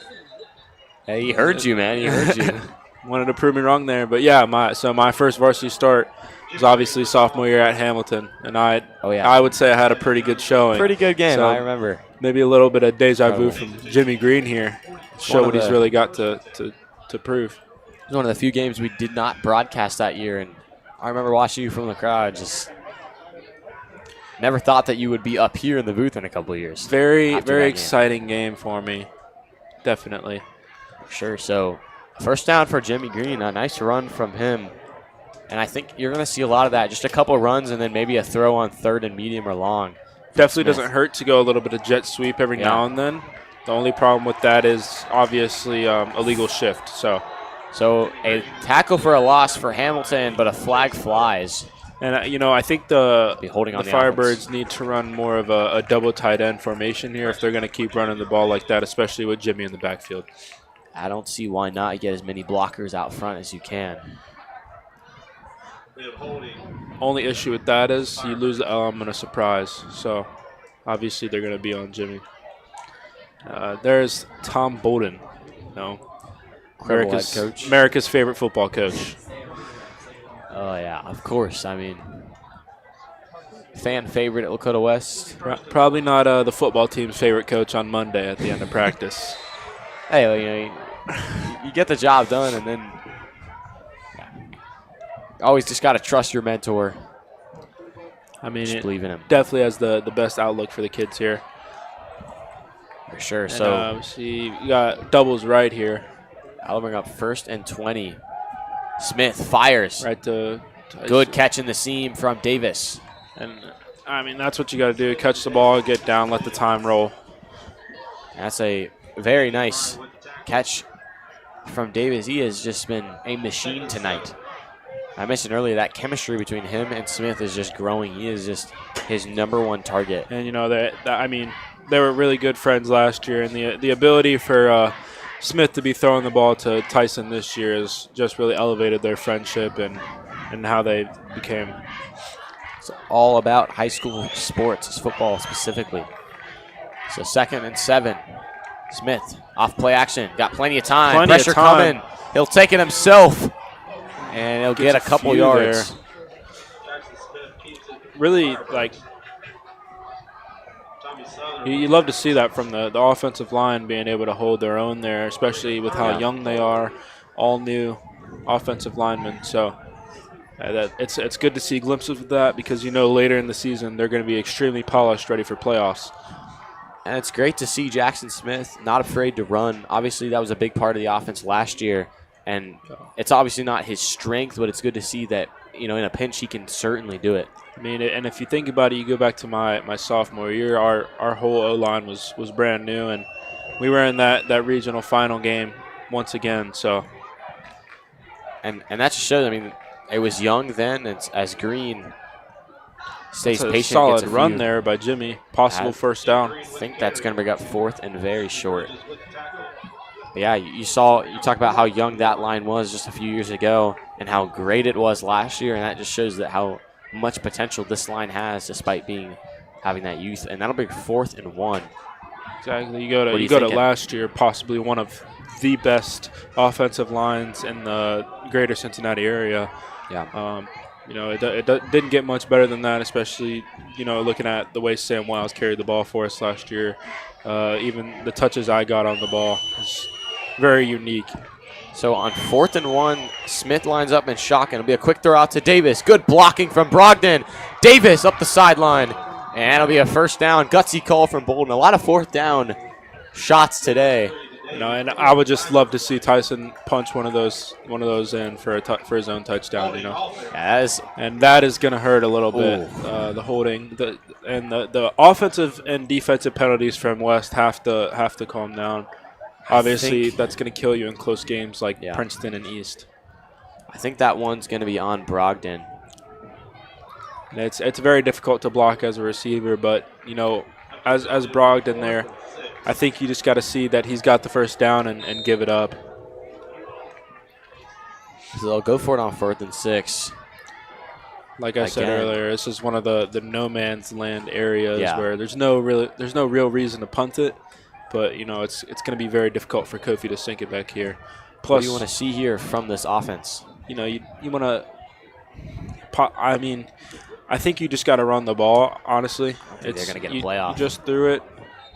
Hey, he heard you, man. He heard you.
wanted to prove me wrong there. But, yeah, my first varsity start was obviously sophomore year at Hamilton, and I would say I had a pretty good showing.
Pretty good game,
So
I remember.
maybe a little bit of deja vu from Jimmy Green here. Show what he's really got to prove.
It was one of the few games we did not broadcast that year, and I remember watching you from the crowd. Just never thought that you would be up here in the booth in a couple of years.
Very exciting game for me, definitely.
Sure. So first down for Jimmy Green, a nice run from him. And I think you're going to see a lot of that. Just a couple of runs and then maybe a throw on third and medium or long.
Definitely doesn't hurt to go a little bit of jet sweep every now and then. The only problem with that is obviously a legal shift. So
a tackle for a loss for Hamilton, but a flag flies.
And, I think the
Firebirds
need to run more of a double tight end formation here if they're going to keep running the ball like that, especially with Jimmy in the backfield.
I don't see why not. You get as many blockers out front as you can.
Only issue with that is you lose the element of surprise. So, obviously, they're going to be on Jimmy. There's Tom Bolden, America's favorite football coach.
Oh, yeah, of course. I mean, fan favorite at Lakota West.
Probably not the football team's favorite coach on Monday at the end of practice.
Hey, you get the job done, and then always just got to trust your mentor.
I mean,
just believe in him.
Definitely has the best outlook for the kids here.
For sure.
And,
so
you got doubles right here.
I'll bring up 1st and 20. Smith fires.
Right to
good catch in the seam from Davis.
And, I mean, that's what you got to do. Catch the ball, get down, let the time roll.
That's a very nice catch from Davis. He has just been a machine tonight. I mentioned earlier that chemistry between him and Smith is just growing. He is just his #1 target.
And, they were really good friends last year, and the ability for Smith to be throwing the ball to Tyson this year has just really elevated their friendship and how they became.
It's all about high school sports, football specifically. So 2nd and 7. Smith, off play action, got plenty of time. Pressure coming. He'll take it himself, and he'll get a couple yards.
Really, you love to see that from the offensive line being able to hold their own there, especially with how young they are, all new offensive linemen. So it's good to see glimpses of that because later in the season they're going to be extremely polished, ready for playoffs.
And it's great to see Jackson Smith not afraid to run. Obviously, that was a big part of the offense last year, and it's obviously not his strength, but it's good to see that in a pinch he can certainly do it.
I mean, and if you think about it, you go back to my sophomore year, our whole O-line was brand new, and we were in that regional final game once again. So,
and that just shows. I mean, it was young then. As Green stays patient,
solid run there by Jimmy. Possible first down.
I think that's going to bring up 4th and very short. But yeah, you talk about how young that line was just a few years ago, and how great it was last year, and that just shows that how much potential this line has despite having that youth. And that'll be 4th and 1.
Exactly. You go to last year, possibly one of the best offensive lines in the greater Cincinnati area.
Yeah.
It didn't get much better than that, especially, looking at the way Sam Wiles carried the ball for us last year. Even the touches I got on the ball is very unique.
So on 4th and 1, Smith lines up in shock, and it'll be a quick throw out to Davis. Good blocking from Brogdon. Davis up the sideline, and it'll be a first down. Gutsy call from Bolden. A lot of 4th down shots today.
And I would just love to see Tyson punch one of those in for his own touchdown. And that is going to hurt a little bit. The holding, the offensive and defensive penalties from West have to calm down. Obviously, that's going to kill you in close games like Princeton and East.
I think that one's going to be on Brogdon.
It's very difficult to block as a receiver, but as Brogdon there, I think you just got to see that he's got the first down and give it up.
So they'll go for it on 4th and 6.
Like I said earlier, this is one of the no man's land areas where there's no real reason to punt it, but it's going to be very difficult for Kofi to sink it back here.
Plus, what do you want to see here from this offense?
You know, you want to. I mean, I think you just got to run the ball. Honestly,
they're going to get a playoff.
You just threw it.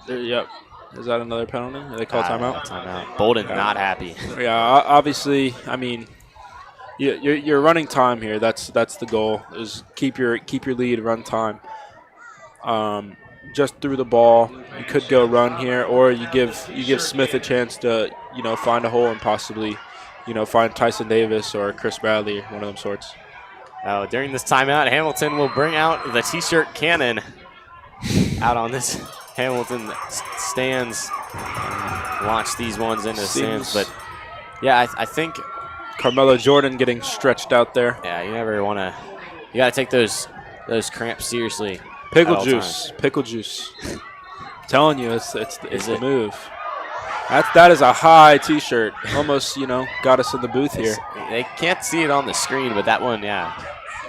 Yep. Is that another penalty? Are they call timeout?
Timeout. Bolden not happy.
Yeah, obviously. I mean, you're running time here. That's the goal. Is keep your lead, run time. Just threw the ball. You could go run here, or you give Smith a chance to find a hole and possibly find Tyson Davis or Chris Bradley, one of them sorts.
During this timeout, Hamilton will bring out the T-shirt cannon out on this Hamilton stands. Launch these ones into the stands, but yeah, I think
Carmelo Jordan getting stretched out there.
Yeah, you never want to. You got to take those cramps seriously.
Pickle juice. I'm telling you, it's the move. That is a high T-shirt. Almost, got us in the booth here.
They can't see it on the screen, but that one,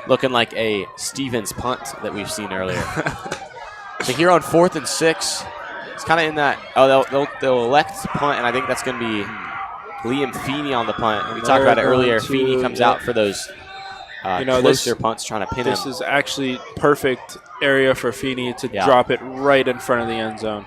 looking like a Stevens punt that we've seen earlier. So here on 4th and 6, it's kind of in that. Oh, they'll elect to punt, and I think that's going to be Liam Feeney on the punt. We talked about it earlier. Feeney comes out for those closer punts, trying to pin him.
This is actually perfect area for Feeney to drop it right in front of the end zone.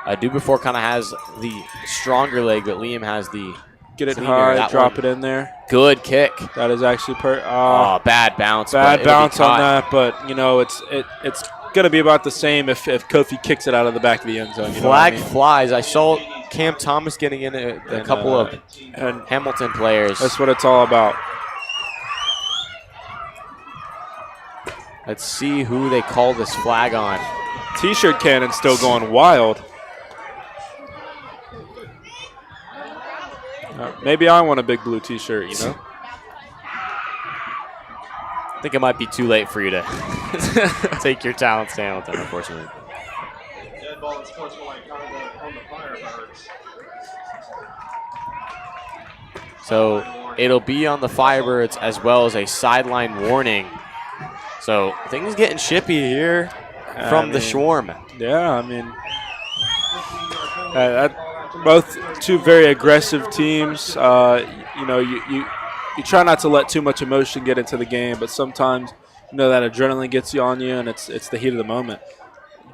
Dubufor kind of has the stronger leg, but Liam has the
get it high, drop it in there.
Good kick.
That is actually
bad bounce.
Bad bounce on that, but it's going to be about the same if Kofi kicks it out of the back of the end zone.
Flag flies. I saw Cam Thomas getting in a couple of Hamilton players.
That's what it's all about.
Let's see who they call this flag on.
T-shirt cannon still going wild. Maybe I want a big blue T-shirt,
I think it might be too late for you to take your talents to Hamilton, unfortunately.
Dead ball and sportsmanlike conduct on the Firebirds.
So it'll be on the Firebirds as well as a sideline warning. So things getting chippy here from the Swarm.
Yeah, I mean, both two very aggressive teams. You try not to let too much emotion get into the game, but sometimes that adrenaline gets you on you, and it's the heat of the moment.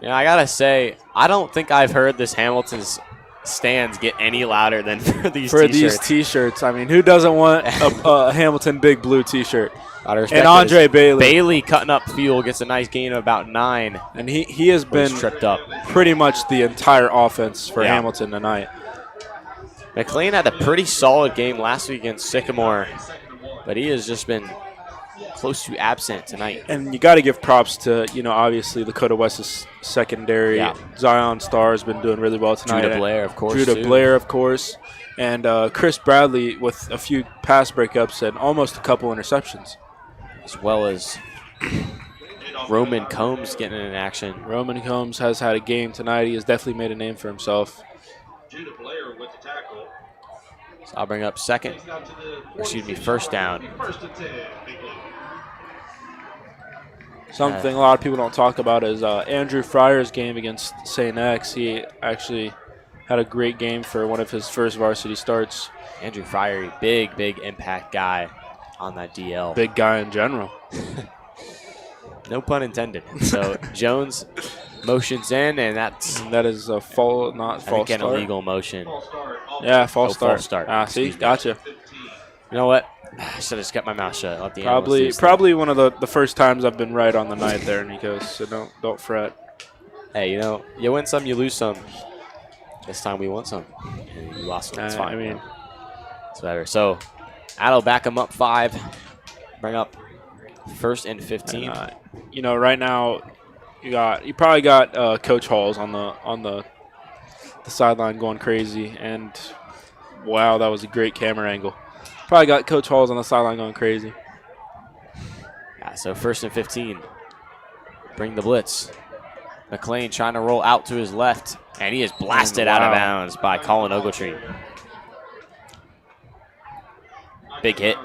Yeah, I gotta say, I don't think I've heard this Hamilton's stands get any louder than for these
T-shirts. I mean, who doesn't want a Hamilton big blue T-shirt?
And
Andre Bailey.
Bailey cutting up field gets a nice gain of about 9.
And he has been
tripped up
pretty much the entire offense for Hamilton tonight.
McLean had a pretty solid game last week against Sycamore, but he has just been close to absent tonight.
And you got to give props to, obviously Lakota West's secondary.
Yeah.
Zion Starr has been doing really well tonight.
Judah Blair, of course.
Blair, of course. And Chris Bradley with a few pass breakups and almost a couple interceptions.
As well as Roman Combs getting in action.
Roman Combs has had a game tonight. He has definitely made a name for himself.
Judah Blair with the tackle.
So I'll bring up first down.
First and 10, Big Blue.
Something a lot of people don't talk about is Andrew Fryer's game against St. X. He actually had a great game for one of his first varsity starts.
Andrew Fryer, big impact guy on that DL.
Big guy in general.
No pun intended. So Jones motions in, and
that is a false start.
An illegal motion.
Yeah, false start.
False start.
See, gotcha.
You know what? I should have just kept my mouth shut. Let the
probably one of the first times I've been right on the night there, Nikos. So don't fret.
Hey, you win some, you lose some. This time we won some. And you lost some. It's fine.
I mean,
it's better. So Ad'll back him up 5. Bring up first and 15.
And, right now you probably got Coach Halls on the sideline going crazy, and wow, that was a great camera angle. Probably got Coach Halls on the sideline going crazy.
Yeah, so first and 15. Bring the blitz. McLean trying to roll out to his left, and he is blasted out of bounds by Colin Ogletree. Big hit.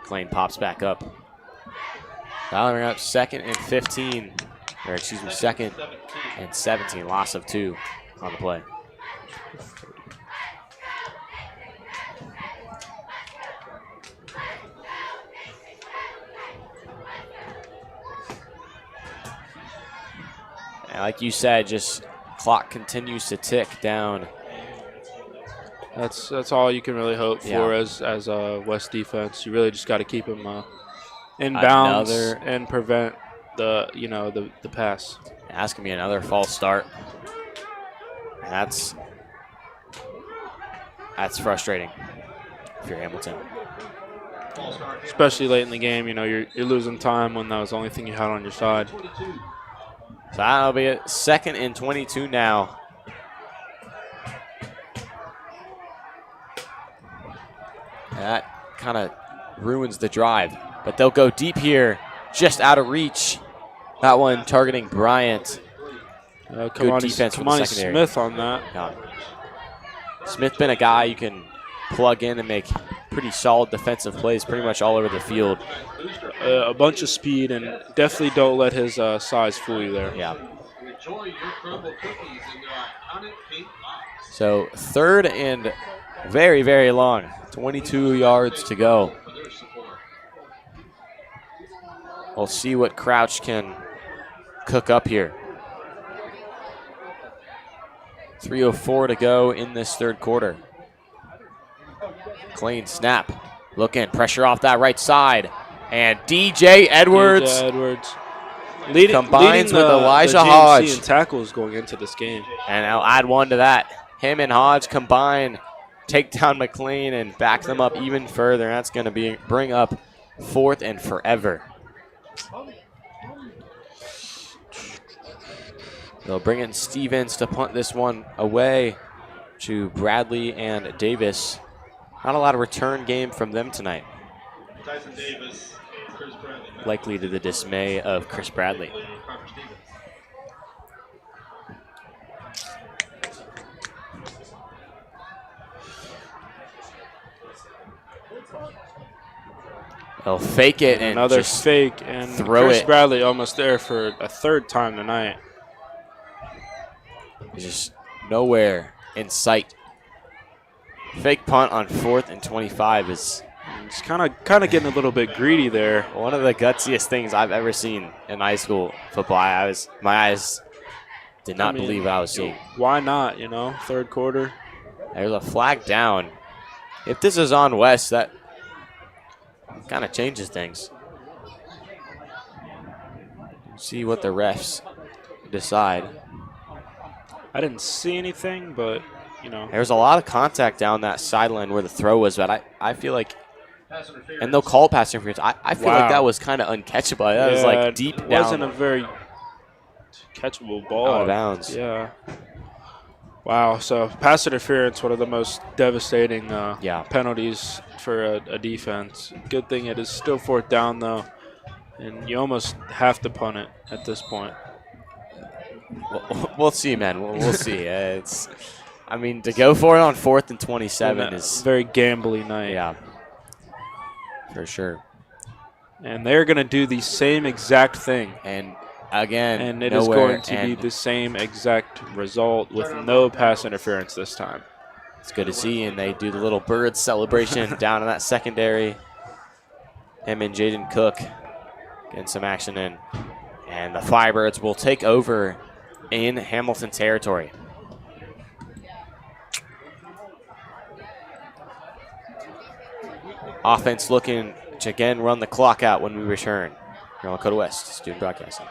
McLean pops back up. Now we're up second and 15. Or excuse me, second and 17. Loss of 2 on the play. And like you said, just clock continues to tick down.
That's all you can really hope for as a West defense. You really just got to keep them in bounds and prevent the pass.
That's gonna be another false start. That's frustrating if you're Hamilton.
Especially late in the game, you're losing time when that was the only thing you had on your side.
So that'll be it. 2nd and 22 now. That kind of ruins the drive, but they'll go deep here, just out of reach. That one targeting Bryant. Good defense from the secondary.
Smith on that.
Yeah. Smith been a guy you can plug in and make pretty solid defensive plays pretty much all over the field.
A bunch of speed, and definitely don't let his size fool you there.
Yeah. So 3rd and very, very long. 22 yards to go. We'll see what Crouch can cook up here. 3:04 to go in this 3rd quarter. Clean snap. Looking, pressure off that right side. And DJ Edwards. Combines with Elijah
the GMC
Hodge.
and tackles going into this game.
And I'll add one to that. Him and Hodge combine, take down McLean and back them up even further. That's going to bring up 4th and forever. They'll bring in Stevens to punt this one away to Bradley and Davis. Not a lot of return game from them tonight.
Tyson Davis, Chris Bradley.
Likely to the dismay of Chris Bradley. They'll fake it and
another
just
fake, and
throw
Chris
it.
Bradley almost there for a 3rd time tonight.
Just nowhere in sight. Fake punt on 4th and 25 is
It's kind of getting a little bit greedy there.
one of the gutsiest things I've ever seen in high school football. My eyes did not believe what I was seeing.
Why not? 3rd quarter.
There's a flag down. If this is on West, that kind of changes things. See what the refs decide.
I didn't see anything, but
There's a lot of contact down that sideline where the throw was, but I feel like, and they'll call pass interference. I feel like that was kind of uncatchable. That was like deep down.
It wasn't a very catchable ball.
Out of bounds.
Yeah. Wow. So pass interference, one of the most devastating penalties for a defense. Good thing it is still 4th down though, and you almost have to punt it at this point.
We'll see, man. We'll see. To go for it on 4th and 27 is
very gambly night.
Yeah, for sure.
And they're going to do the same exact thing.
And again,
and it is going to be the same exact result with no pass interference this time.
It's good to see, and they do the little bird celebration down in that secondary. Him and Jaden Cook getting some action in. And the Firebirds will take over in Hamilton territory. Offense looking to again run the clock out when we return. Here on Lakota West, Student Broadcasting.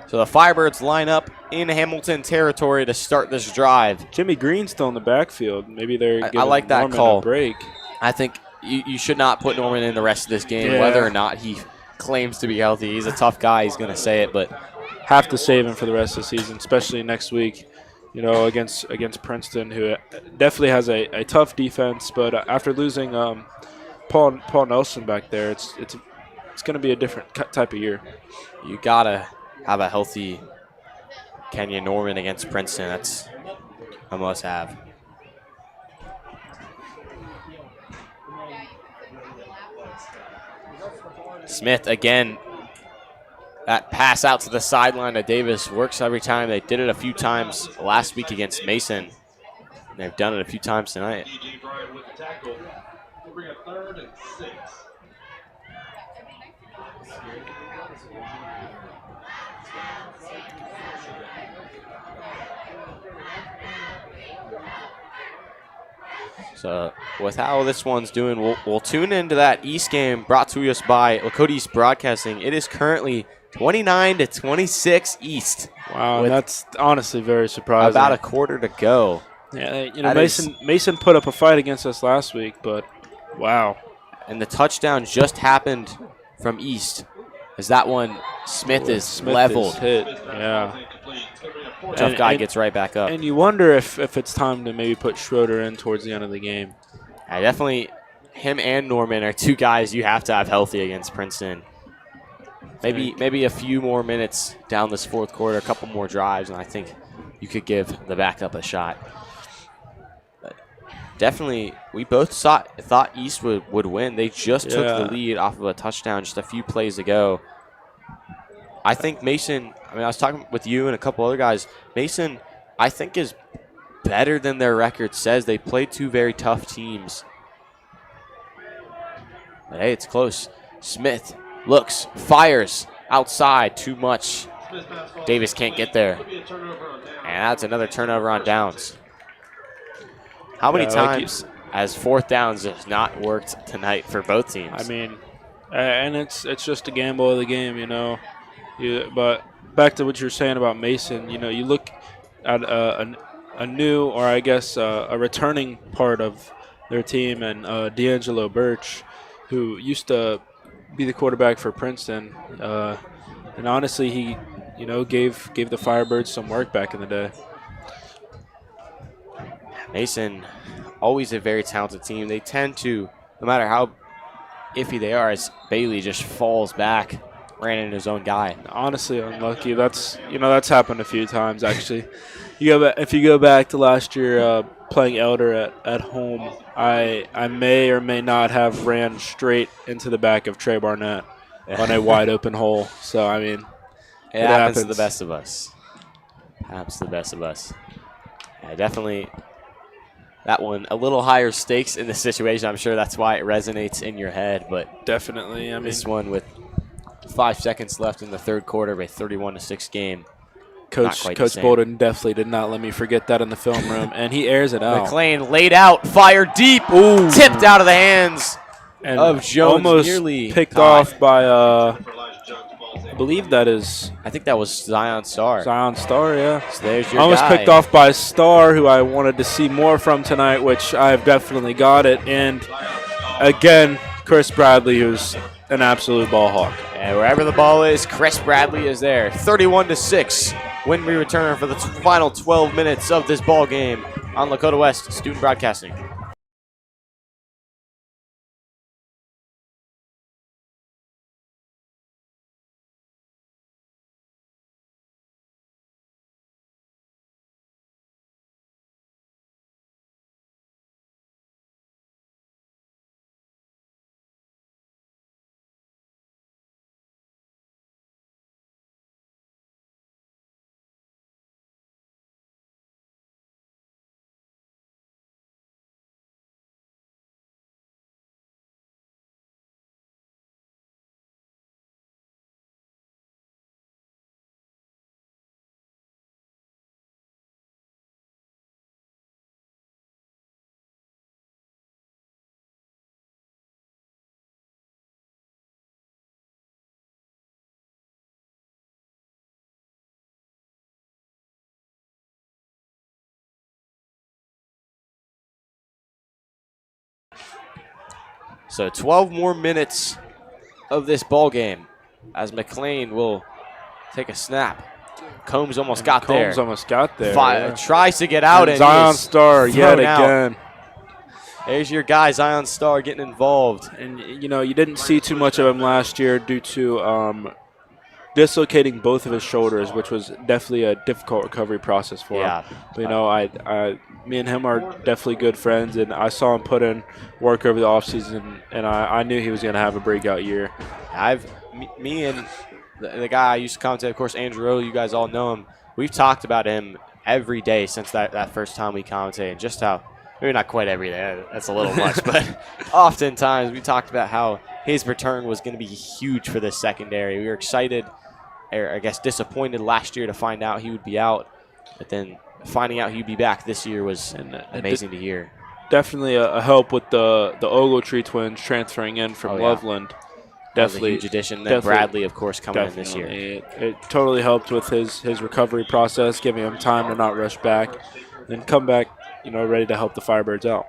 So the Firebirds line up in Hamilton territory to start this drive.
Jimmy Green's still in the backfield. Maybe they're giving
I like that
Norman
call.
a break.
I think you should not put Norman in the rest of this game, whether or not he claims to be healthy. He's a tough guy. He's going to say it, but
have to save him for the rest of the season, especially next week. Against Princeton, who definitely has a tough defense. But after losing Paul Nelson back there, it's going to be a different type of year.
You gotta have a healthy Kenya Norman against Princeton. That's a must-have. Smith again. That pass out to the sideline to Davis works every time. They did it a few times last week against Mason. They've done it a few times tonight.
T.J. Bryant with the tackle. We'll bring a 3rd and 6.
So with how this one's doing, we'll tune into that East game brought to us by Lakota East Broadcasting. It is currently 29-26 East.
Wow, that's honestly very surprising.
About a quarter to go.
Yeah, you know, Mason put up a fight against us last week, but wow.
And the touchdown just happened from East. As that one, Smith is leveled.
Hit. Yeah.
Tough guy gets right back up.
And you wonder if it's time to maybe put Schroeder in towards the end of the game.
Definitely him and Norman are two guys you have to have healthy against Princeton. Maybe a few more minutes down this fourth quarter, a couple more drives, and I think you could give the backup a shot. But definitely, we both thought East would win. They just took the lead off of a touchdown just a few plays ago. I think Mason, I was talking with you and a couple other guys. Mason, I think, is better than their record says. They played two very tough teams. But hey, it's close. Smith looks, fires outside, too much. Davis can't get there. And that's another turnover on downs. How many times has 4th downs has not worked tonight for both teams?
I mean, and it's just a gamble of the game, you know. But back to what you were saying about Mason, you know, you look at a new, or I guess a returning part of their team, and D'Angelo Birch, who used to be the quarterback for Princeton, and honestly, he, you know, gave the Firebirds some work back in the day.
Mason, always a very talented team. They tend to, no matter how iffy they are, as Bailey just falls back, ran into his own guy.
Honestly, unlucky. That's happened a few times actually. If you go back to last year playing Elder at home, I may or may not have ran straight into the back of Trey Barnett on a wide open hole. So I mean,
it happens to the best of us. Happens to the best of us. Yeah, definitely. That one, a little higher stakes in the situation. I'm sure that's why it resonates in your head. But
definitely, I mean,
this one with 5 seconds left in the third quarter of a 31-6 game.
Coach Bolden definitely did not let me forget that in the film room, and he airs it out.
McLean laid out, fired deep, tipped out of the hands of Jones.
Almost
nearly
picked off by, I believe that is.
I think that was Zion Starr.
Zion Starr, yeah.
So there's your
almost
guy.
Picked off by Starr, who I wanted to see more from tonight, which I've definitely got it. And again, Chris Bradley, who's an absolute ball hawk.
And wherever the ball is, Chris Bradley is there. 31-6 when we return for the final 12 minutes of this ball game on Lakota West Student Broadcasting. So 12 more minutes of this ball game as McLean will take a snap. Combs almost got there.
Combs almost got there.
Tries to get out, and
Zion Starr yet again.
There's your guy, Zion Starr, getting involved.
And, you know, you didn't see too much of him last year due to dislocating both of his shoulders, which was definitely a difficult recovery process for him. But, me and him are definitely good friends, and I saw him put in work over the offseason, and I knew he was going to have a breakout year.
Me and the guy I used to commentate, of course, Andrew Rowe, you guys all know him. We've talked about him every day since that first time we commentated, just how, maybe not quite every day, that's a little much, but oftentimes we talked about how his return was going to be huge for this secondary. We were excited, or I guess disappointed last year to find out he would be out, but then finding out he'd be back this year was amazing to hear.
Definitely a help with the Ogletree twins transferring in from Loveland. Definitely
a huge addition. Then Bradley, of course, coming in this year.
It totally helped with his recovery process, giving him time to not rush back, and come back, ready to help the Firebirds out.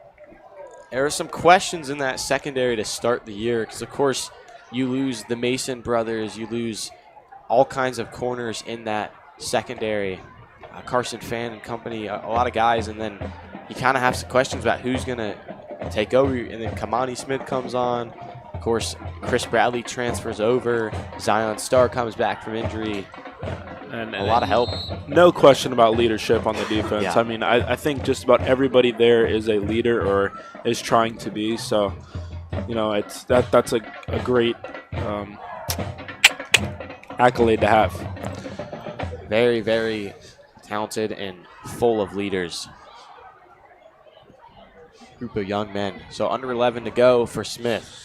There are some questions in that secondary to start the year because, of course, you lose the Mason brothers, you lose all kinds of corners in that secondary. Carson Fan and company, a lot of guys, and then you kind of have some questions about who's going to take over, and then Kamani Smith comes on. Of course, Chris Bradley transfers over. Zion Starr comes back from injury. And a lot of help.
No question about leadership on the defense.
Yeah.
I mean, I think just about everybody there is a leader or is trying to be. So, that's a great accolade to have.
Very, very talented and full of leaders. Group of young men. So under 11 to go for Smith.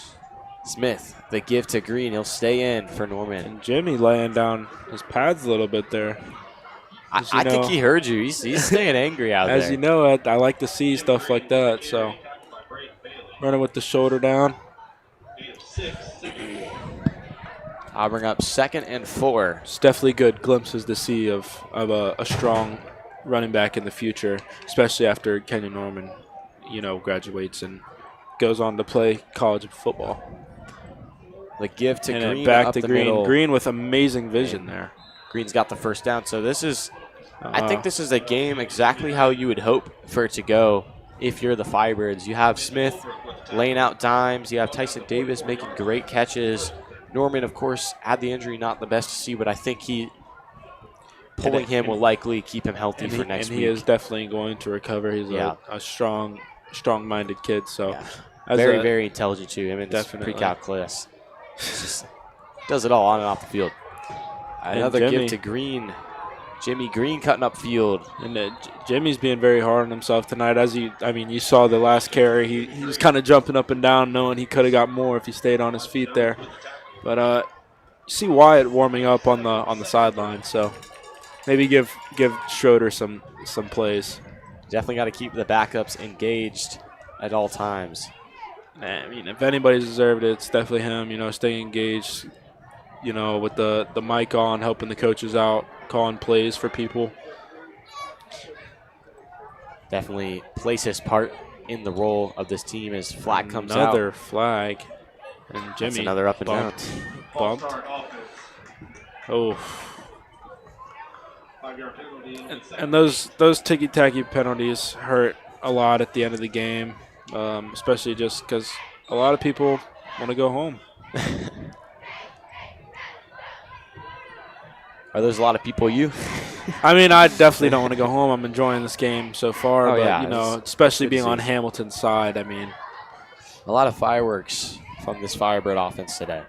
Smith, the give to Green. He'll stay in for Norman.
And Jimmy laying down his pads a little bit there.
I think he heard you. He's staying angry out there.
As you know, I like to see stuff like that. So running with the shoulder down.
I'll bring up 2nd and 4.
It's definitely good glimpses to see of a strong running back in the future, especially after Kenyon Norman, graduates and goes on to play college football.
The give to Green.
Back
up
to
the
Green.
middle.
Green with amazing vision there.
Green's got the first down. So this is, I think this is a game exactly how you would hope for it to go if you're the Firebirds. You have Smith laying out dimes. You have Tyson Davis making great catches. Norman, of course, had the injury, not the best to see, but I think pulling him will likely keep him healthy for next week.
And he is definitely going to recover. He's a strong-minded kid. So
very, very intelligent too. Him and
definitely.
Pre-calculus. Just does it all on and off the field. Another give to Green. Jimmy Green cutting up field.
And Jimmy's being very hard on himself tonight. You saw the last carry. He was kind of jumping up and down, knowing he could have got more if he stayed on his feet there. But you see Wyatt warming up on the sideline, so maybe give Schroeder some plays.
Definitely got to keep the backups engaged at all times.
I mean, if anybody's deserved it, it's definitely him. Staying engaged, with the mic on, helping the coaches out, calling plays for people.
Definitely plays his part in the role of this team as flag comes out.
Another flag. And Jimmy.
That's another up and down.
Bumped. Oh. And those ticky-tacky penalties hurt a lot at the end of the game, especially just because a lot of people want to go home.
Are those a lot of people you?
I mean, I definitely don't want to go home. I'm enjoying this game so far, especially being on Hamilton's side. I mean,
a lot of fireworks from this Firebird offense today.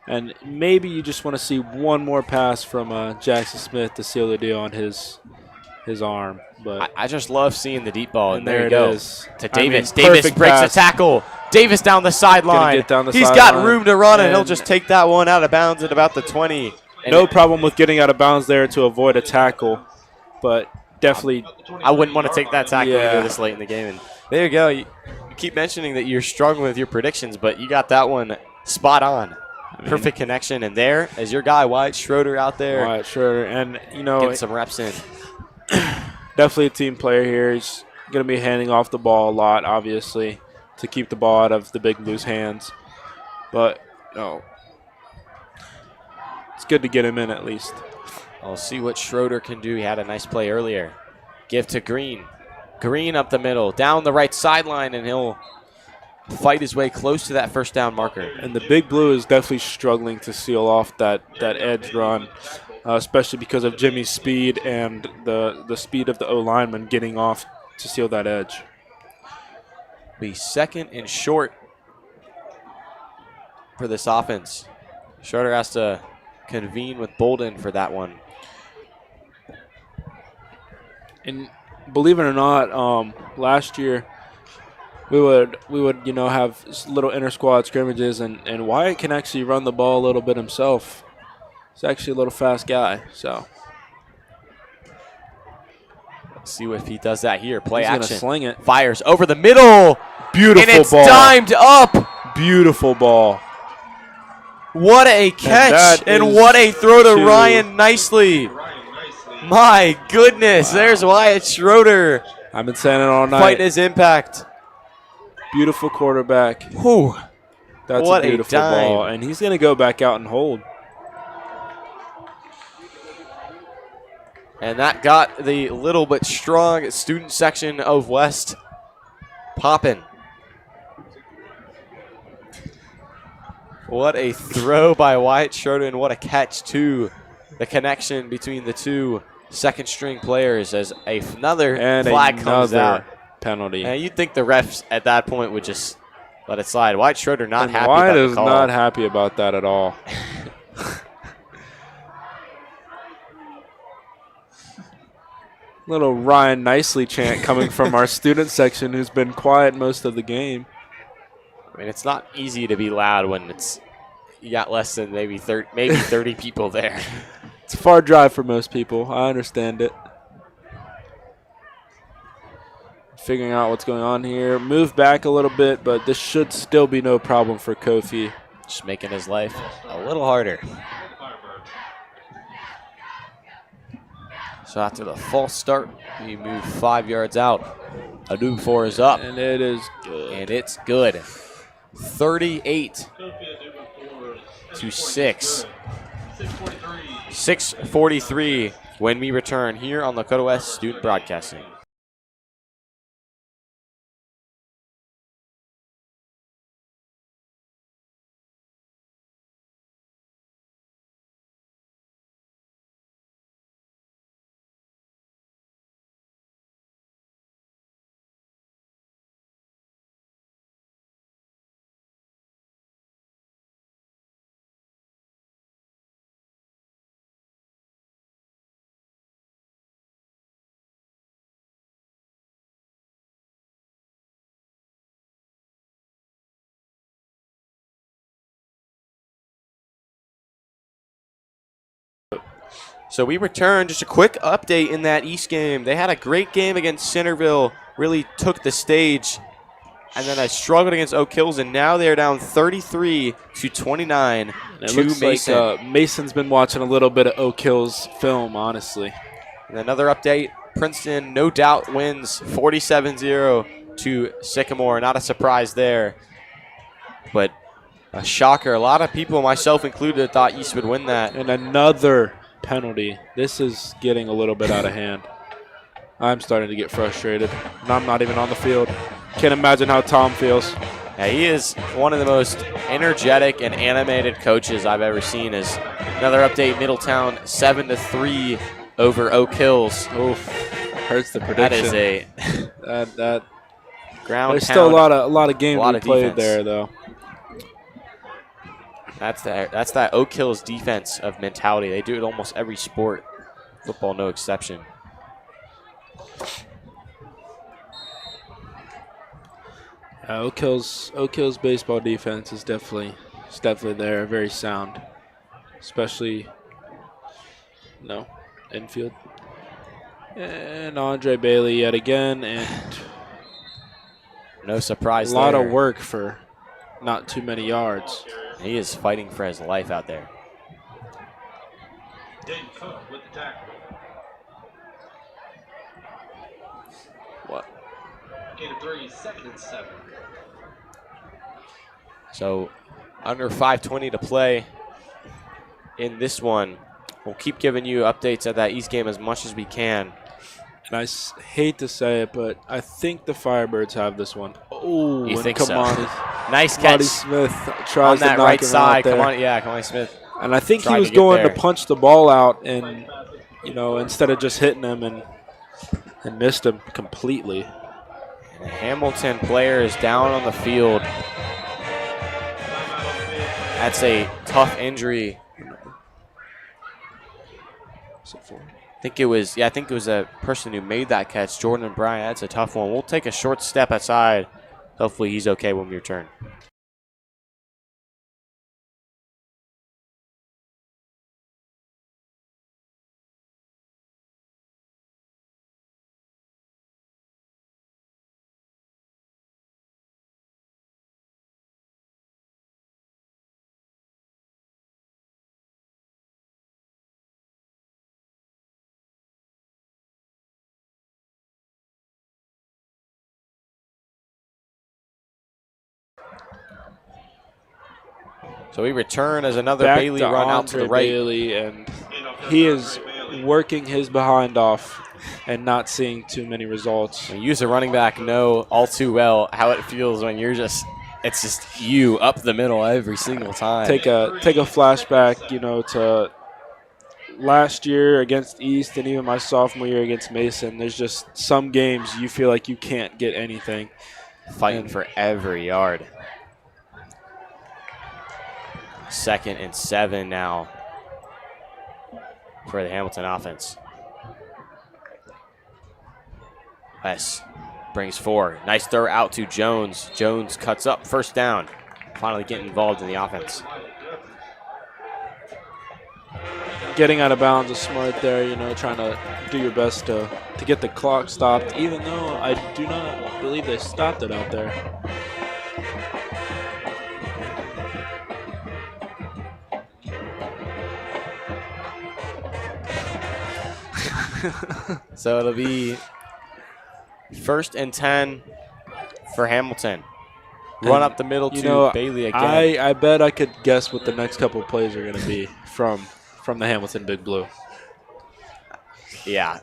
And maybe you just want to see one more pass from Jackson Smith to seal the deal on his arm. But
I just love seeing the deep ball, and
there
you go.
it is.
To Davis.
Davis
breaks
pass.
a tackle. Davis down the sideline. He's got room to run, and he'll just take that one out of bounds at about the 20.
No problem with getting out of bounds there to avoid a tackle, but definitely.
I wouldn't want to take that tackle either this late in the game. And there you go. You keep mentioning that you're struggling with your predictions, but you got that one spot on. Perfect connection. And there is your guy, Wyatt Schroeder, out there.
Wyatt Schroeder. And,
getting some reps in.
Definitely a team player here. He's going to be handing off the ball a lot, obviously, to keep the ball out of the Big Blue's hands. But, it's good to get him in at least.
I'll see what Schroeder can do. He had a nice play earlier. Give to Green. Green up the middle, down the right sideline, and he'll fight his way close to that first down marker.
And the Big Blue is definitely struggling to seal off that edge run, especially because of Jimmy's speed and the speed of the O-lineman getting off to seal that edge.
Be second and short for this offense. Schroeder has to convene with Bolden for that one.
And believe it or not, last year we would have little inter squad scrimmages, and Wyatt can actually run the ball a little bit himself. He's actually a little fast guy, so
let's see if he does that here. Play
he's
action.
gonna sling it.
Fires over the middle.
Beautiful
and it's
ball.
dimed up.
Beautiful ball.
What a catch and what a throw to Ryan Nicely. My goodness, there's Wyatt Schroeder.
I've been saying it all night.
Fighting his impact.
Beautiful quarterback.
Whew.
That's
What
a
a
beautiful
dime.
ball. And he's going to go back out and hold.
And that got the little but strong student section of West popping. What a throw by Wyatt Schroeder and what a catch too. The connection between the two second-string players as another flag comes out.
Penalty.
And you'd think the refs at that point would just let it slide. Wyatt Schroeder not happy
Wyatt
about the
is
call.
not happy about that at all. Little Ryan Nicely chant coming from our student section, who's been quiet most of the game.
I mean, it's not easy to be loud when you got less than maybe 30 people there.
It's a far drive for most people. I understand it. Figuring out what's going on here. Move back a little bit, but this should still be no problem for Kofi.
Just making his life a little harder. So after the false start, we move 5 yards out. A new 4 is up.
And it is good.
And it's good. 38 to 6. 6:43 when we return here on Lakota West Student Broadcasting. So we return. Just a quick update in that East game. They had a great game against Centerville, really took the stage, and then I struggled against Oak Hills, and now they're down 33 to 29
It
to
looks
Mason.
like Mason's been watching a little bit of Oak Hills film, honestly.
And another update, Princeton no doubt wins 47-0 to Sycamore. Not a surprise there, but a shocker. A lot of people, myself included, thought East would win that.
And another penalty. This is getting a little bit out of hand. I'm starting to get frustrated, and I'm not even on the field. Can't imagine how Tom feels.
Yeah, he is one of the most energetic and animated coaches I've ever seen. As another update, Middletown 7-3 over Oak Hills.
Oof, hurts the prediction.
That is a
that
ground
There's
pound.
still a lot of games
lot
we
of
played
defense.
there, though.
That's that Oak Hills defense of mentality. They do it almost every sport. Football, no exception.
Oak Hills baseball defense is definitely there, very sound, especially infield. And Andre Bailey yet again, and
No surprise
a lot
there.
of work for not too many yards.
He is fighting for his life out there.
Dayton Cook with the tackle.
What?
Gain of 3, 2nd and 7.
So under 5:20 to play in this one. We'll keep giving you updates of that East game as much as we can.
And I hate to say it, but I think the Firebirds have this one. Oh,
You
and
think
come
so?
on.
Nice catch
Marty Smith tries
on
to
that
knock
right
him
side.
out there.
Come on, Smith.
And I think he
Tried
was
to get
going
there.
to punch the ball out and, instead of just hitting him and missed him completely.
And a Hamilton player is down on the field. That's a tough injury. I think it was a person who made that catch, Jordan Bryant. That's a tough one. We'll take a short step aside. Hopefully he's okay when we return. So we return as another
Back
Bailey
to
run out to the
Andre
right.
Bailey, and he is working his behind off and not seeing too many results.
You as a running back know all too well how it feels when it's just you up the middle every single time.
Take a flashback, to last year against East and even my sophomore year against Mason. There's just some games you feel like you can't get anything.
Fighting for every yard. 2nd and 7 now for the Hamilton offense. Wes brings 4. Nice throw out to Jones. Jones cuts up, 1st down. Finally getting involved in the offense.
Getting out of bounds is smart there, trying to do your best to get the clock stopped, even though I do not believe they stopped it out there.
So it'll be 1st and 10 for Hamilton. Run up the middle to Bailey again.
I bet I could guess what the next couple of plays are going to be from the Hamilton Big Blue.
Yeah,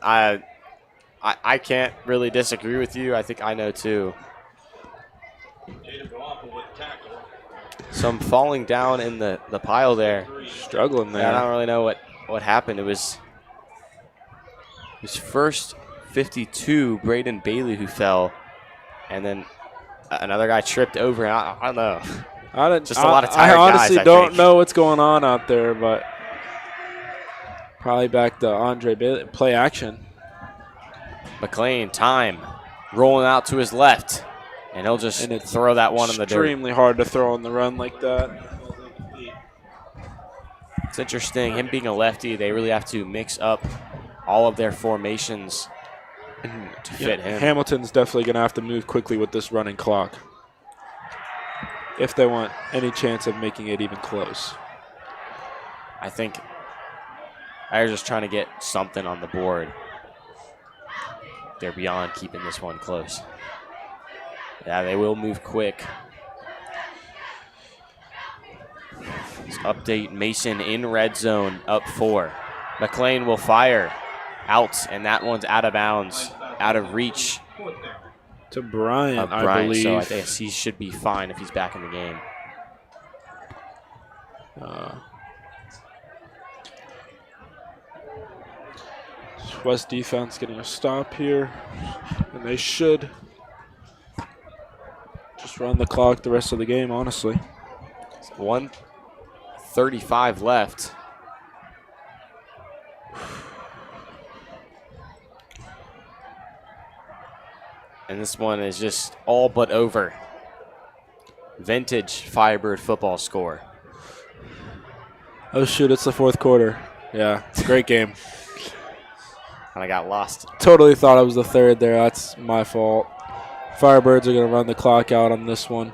I can't really disagree with you. I think I know too. Some falling down in the pile there.
Struggling there.
I don't really know what happened. It was his first 52, Braden Bailey, who fell, and then another guy tripped over. I don't know. Just a lot of tired guys,
I honestly
I
don't
think.
know what's going on out there, but probably back to Andre Bailey. Play action.
McLean, time, rolling out to his left, and he'll just throw that one in the dirt.
Extremely hard to throw on the run like that.
It's interesting. Him being a lefty, they really have to mix up all of their formations to fit him.
Hamilton's definitely going to have to move quickly with this running clock if they want any chance of making it even close.
I think they're just trying to get something on the board. They're beyond keeping this one close. Yeah, they will move quick. Let's update Mason in red zone, up 4. McLean will fire. Out, and that one's out of bounds, out of reach.
To Bryant, I believe.
So I guess he should be fine if he's back in the game.
West defense getting a stop here, and they should just run the clock the rest of the game, honestly.
1:35 left. And this one is just all but over. Vintage Firebird football score.
Oh, shoot, it's the 4th quarter. Yeah, it's a great game.
Kind of got lost.
Totally thought it was the 3rd there. That's my fault. Firebirds are going to run the clock out on this one.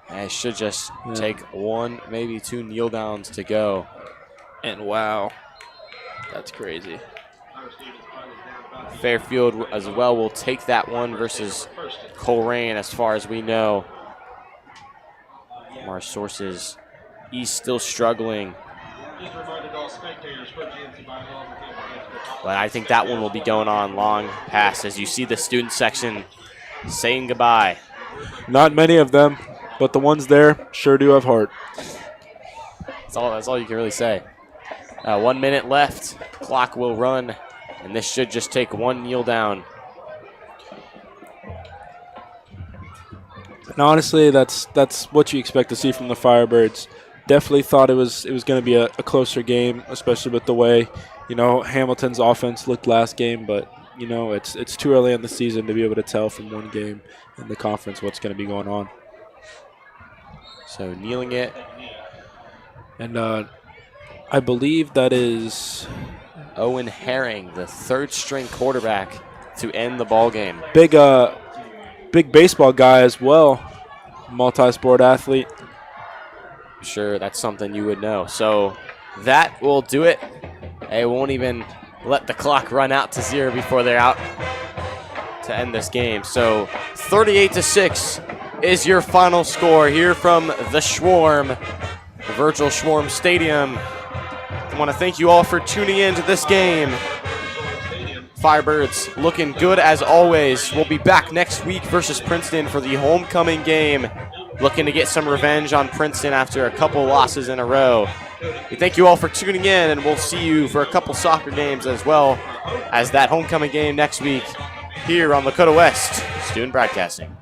And it should just take 1, maybe 2 kneel downs to go.
And wow, that's crazy.
Fairfield as well will take that one versus Coleraine, as far as we know. From our sources, East still struggling
Just a reminder to all spectators for GMC bylaws.
But I think that one will be going on long past as you see the student section saying goodbye.
Not many of them, but the ones there sure do have heart.
That's all you can really say. 1 minute left. Clock will run, and this should just take one kneel down.
And honestly, that's what you expect to see from the Firebirds. Definitely thought it was going to be a closer game, especially with the way, Hamilton's offense looked last game. But, it's too early in the season to be able to tell from one game in the conference what's going to be going on.
So kneeling it.
And I believe that is
Owen Herring, the third-string quarterback, to end the ball game.
Big baseball guy as well, multi-sport athlete.
Sure, that's something you would know. So that will do it. They won't even let the clock run out to 0 before they're out to end this game. So 38-6 is your final score here from the Schwarm, the Virgil Schwarm Stadium. I want to thank you all for tuning in to this game. Firebirds looking good as always. We'll be back next week versus Princeton for the homecoming game. Looking to get some revenge on Princeton after a couple losses in a row. We thank you all for tuning in, and we'll see you for a couple soccer games as well as that homecoming game next week here on Lakota West Student Broadcasting.